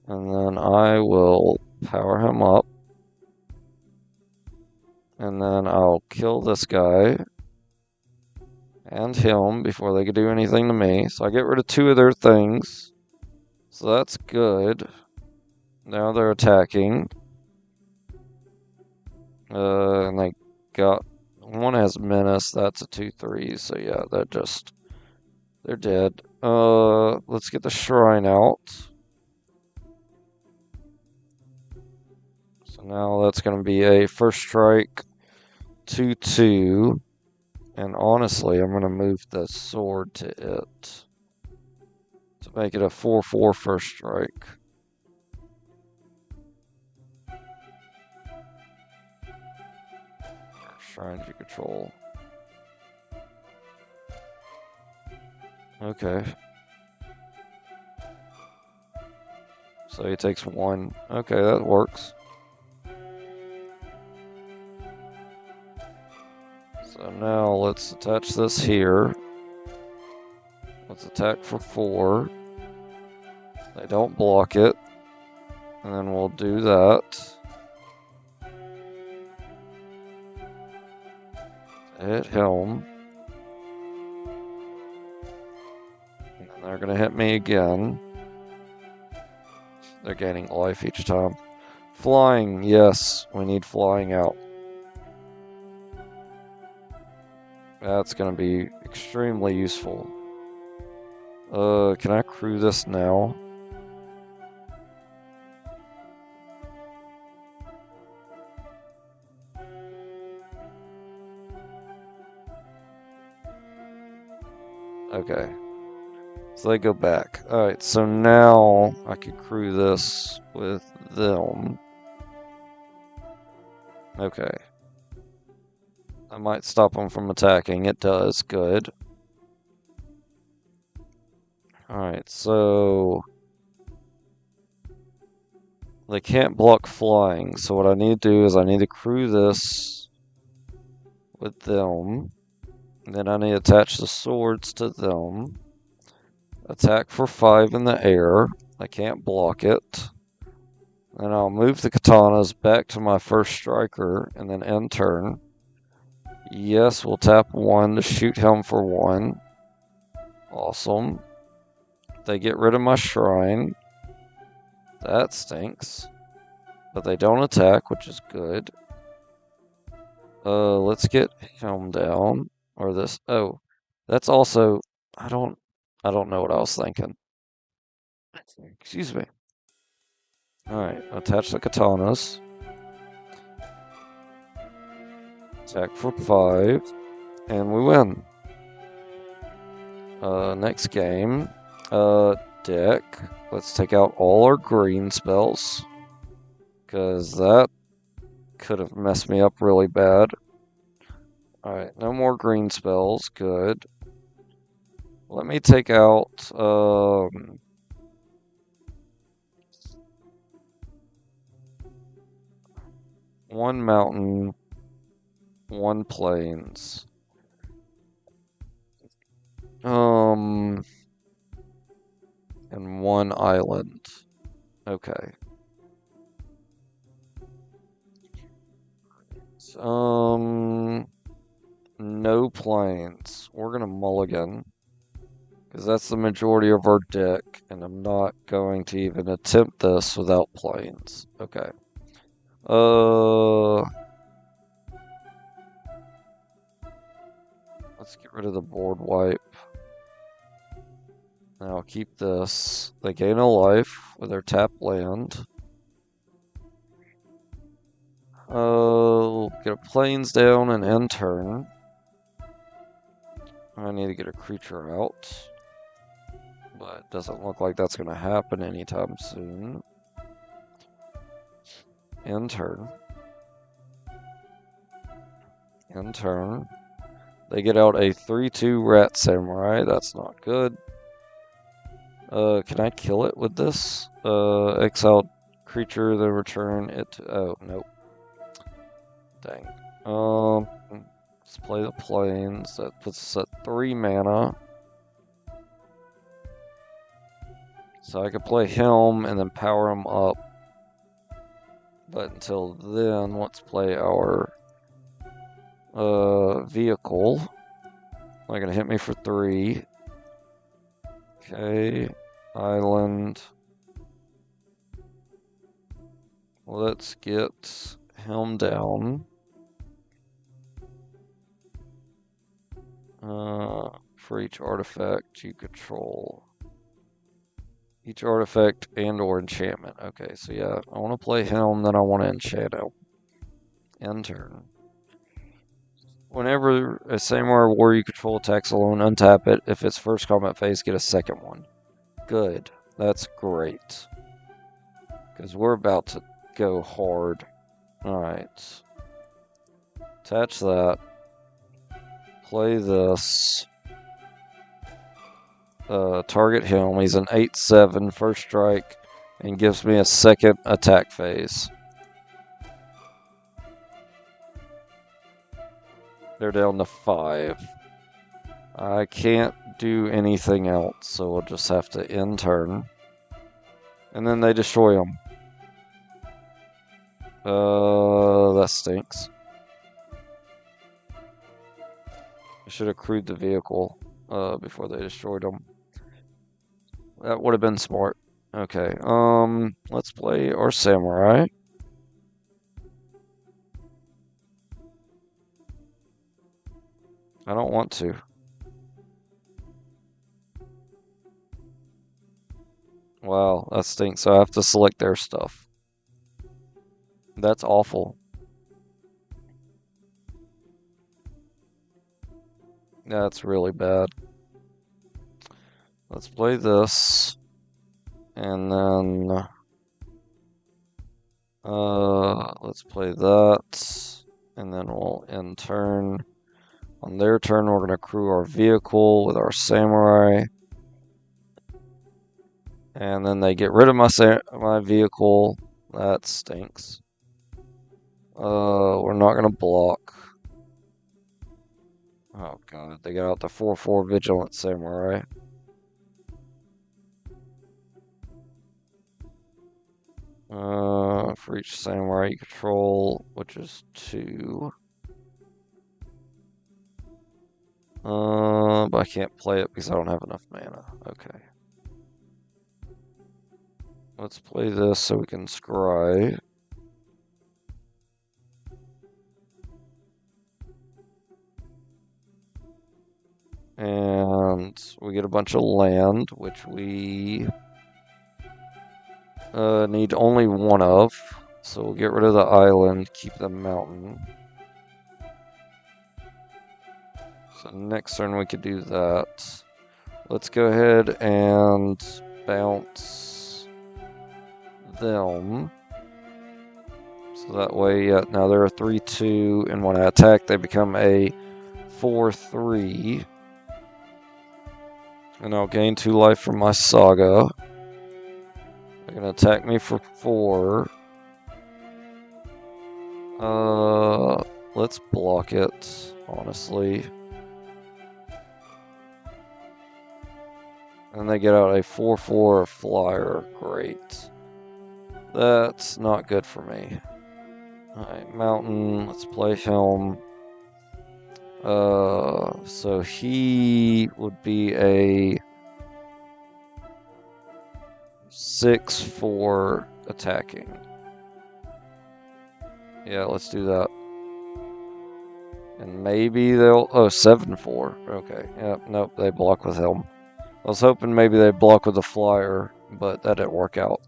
And then I will power him up. And then I'll kill this guy and him before they can do anything to me. So I get rid of 2 of their things. So that's good. Now they're attacking. And they got... One has menace, that's a 2/3. So yeah, they're dead. Let's get the shrine out. So now that's going to be a first strike 2/2. And honestly, I'm going to move the sword to it to make it a 4/4 first strike. Shrines you control. Okay. So he takes 1. Okay, that works. So now let's attach this here. Let's attack for 4. They don't block it. And then we'll do that. Hit Helm. And then they're going to hit me again. They're gaining life each time. Flying, yes, we need flying out. That's going to be extremely useful. Can I crew this now? Okay. So they go back. Alright, so now I could crew this with them. Okay. I might stop them from attacking. It does. Good. Alright, so... They can't block flying, so what I need to do is I need to crew this with them. And then I need to attach the swords to them. Attack for 5 in the air. I can't block it. Then I'll move the katanas back to my first striker and then end turn. Yes, we'll tap 1 to shoot him for 1. Awesome. They get rid of my shrine. That stinks. But they don't attack, which is good. Let's get him down. Or this. Oh, that's also... I don't know what I was thinking. Excuse me. Alright, attach the katanas. Attack for 5. And we win. Next game. Deck. Let's take out all our green spells. Because that could have messed me up really bad. Alright, no more green spells. Good. Let me take out... one mountain, 1 plains. and 1 island. Okay. No planes. We're gonna mulligan. Because that's the majority of our deck, and I'm not going to even attempt this without planes. Okay. Let's get rid of the board wipe. Now I'll keep this. They gain a life with their tap land. Get a planes down and end turn. I need to get a creature out. But it doesn't look like that's going to happen anytime soon. End turn. End turn. They get out a 3/2 Rat Samurai. That's not good. Can I kill it with this? Exile creature, then return it to... Oh, nope. Dang. Let's play the planes. That puts us at 3 mana. So I could play Helm and then power him up. But until then, let's play our vehicle. They're gonna hit me for 3. Okay, island. Let's get Helm down. For each artifact you control. Each artifact and or enchantment. Okay, so yeah, I want to play Helm, then I want to enchant out. End turn. Whenever a samurai warrior you control attacks alone, untap it. If it's first combat phase, get a second one. Good. That's great. Because we're about to go hard. Alright. Attach that. Play this. Target Helm. He's an 8/7 first strike and gives me a second attack phase. They're down to 5. I can't do anything else, so we'll just have to end turn. And then they destroy them. That stinks. I should have crewed the vehicle before they destroyed them. That would have been smart. Okay, let's play our samurai. I don't want to. Wow, that stinks. So I have to select their stuff. That's awful. That's really bad. Let's play this. And then... let's play that. And then we'll end turn. On their turn, we're going to crew our vehicle with our samurai. And then they get rid of my vehicle. That stinks. We're not going to block. Oh god, they got out the 4/4 Vigilant Samurai. For each samurai you control, which is 2. But I can't play it because I don't have enough mana. Okay. Let's play this so we can scry. And we get a bunch of land, which we need only 1 of. So we'll get rid of the island, keep the mountain. So next turn we could do that. Let's go ahead and bounce them. So that way, yeah, now they're a 3/2, and when I attack, they become a 4/3. And I'll gain 2 life from my saga. They're gonna attack me for 4. Let's block it, honestly. And they get out a 4/4 flyer. Great. That's not good for me. Alright, Mountain. Let's play him. So he would be a 6/4 attacking. Yeah, let's do that. And maybe they'll... Oh, 7/4. Okay. Yep, nope, they block with him. I was hoping maybe they'd block with a flyer, but that didn't work out.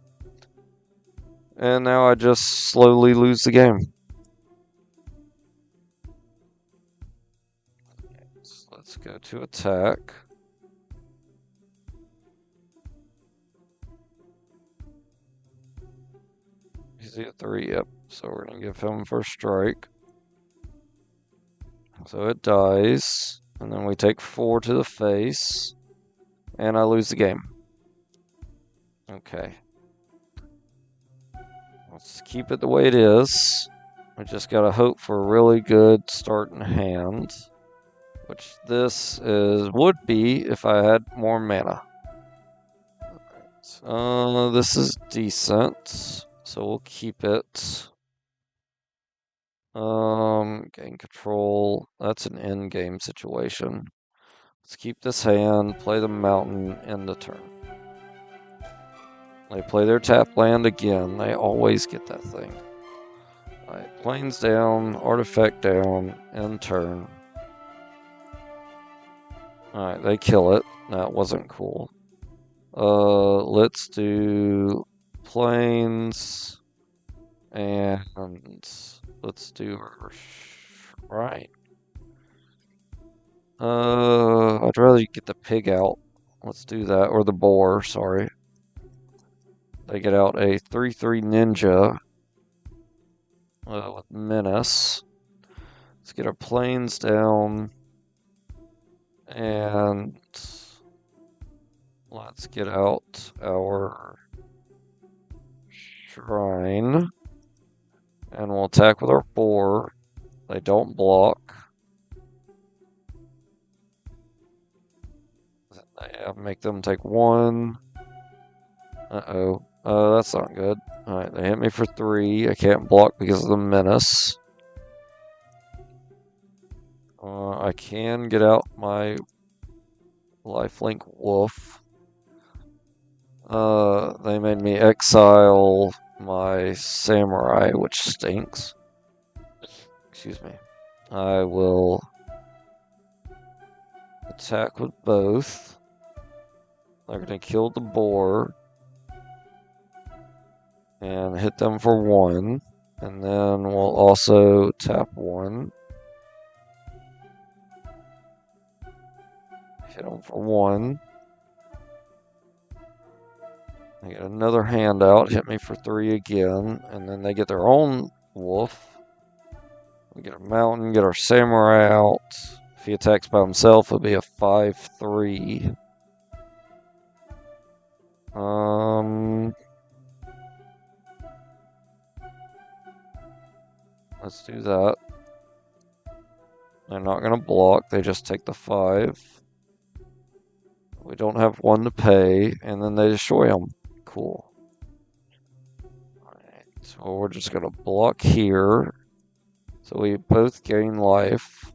And now I just slowly lose the game. So let's go to attack. He's at 3, yep. So we're going to give him first strike. So it dies. And then we take 4 to the face. And I lose the game. Okay. Let's keep it the way it is. We just gotta hope for a really good starting hand. Which this would be if I had more mana. This is decent. So we'll keep it. Gain control. That's an end-game situation. Let's keep this hand, play the mountain, end the turn. They play their tap land again. They always get that thing. Alright, plains down, artifact down, end turn. Alright, they kill it. That wasn't cool. Let's do plains, and let's do right. I'd rather get the pig out. Let's do that, or the boar, sorry. They get out a 3/3 ninja with menace. Let's get our plains down, and let's get out our shrine, and we'll attack with our boar. They don't block. Make them take 1. Uh-oh. That's not good. Alright, they hit me for 3. I can't block because of the menace. I can get out my lifelink wolf. They made me exile my samurai, which stinks. Excuse me. I will attack with both. They're going to kill the boar and hit them for 1. And then we'll also tap 1. Hit them for 1. They get another hand out, hit me for 3 again, and then they get their own wolf. We get a mountain, get our samurai out. If he attacks by himself, it'll be a 5/3. Let's do that. They're not going to block, they just take the 5. We don't have 1 to pay, and then they destroy them. Cool. Alright, so we're just going to block here. So we both gain life.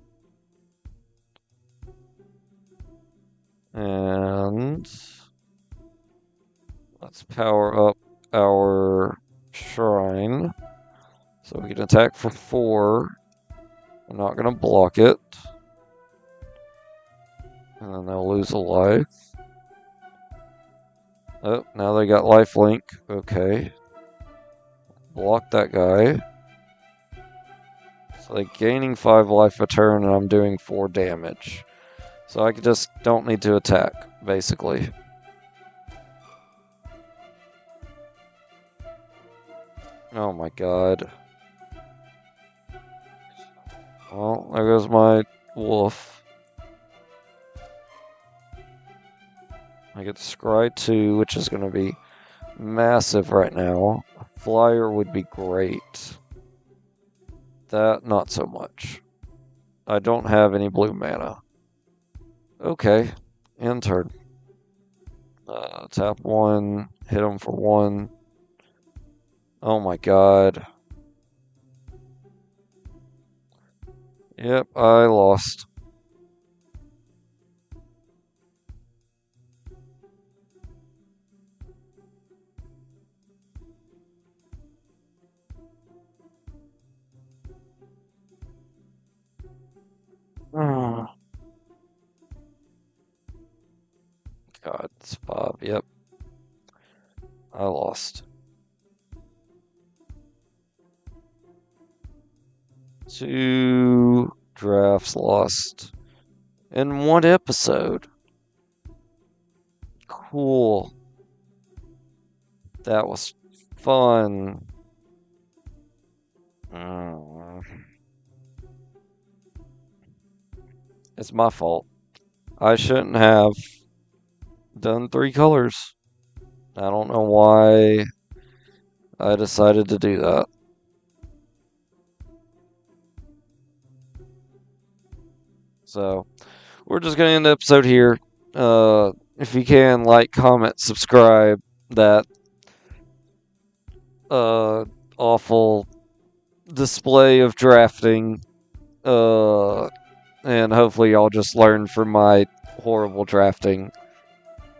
And let's power up our shrine. So we can attack for 4. We're not going to block it. And then they'll lose a life. Oh, now they got lifelink. Okay. Block that guy. So they're gaining 5 life a turn, and I'm doing 4 damage. So I just don't need to attack, basically. Oh my god. Well, there goes my wolf. I get the scry 2, which is going to be massive right now. A flyer would be great. That, not so much. I don't have any blue mana. Okay, end turn. Tap 1, hit him for 1. Oh my god. Yep, I lost. God, it's 5. Yep, I lost. 2 drafts lost in 1 episode. Cool. That was fun. It's my fault. I shouldn't have done 3 colors. I don't know why I decided to do that. So, we're just going to end the episode here. If you can, like, comment, subscribe. That awful display of drafting. And hopefully y'all just learn from my horrible drafting.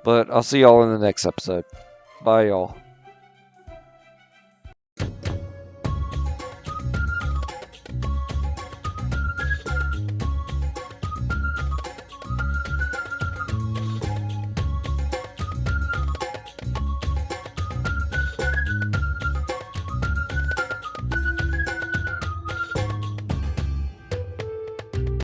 But I'll see y'all in the next episode. Bye, y'all.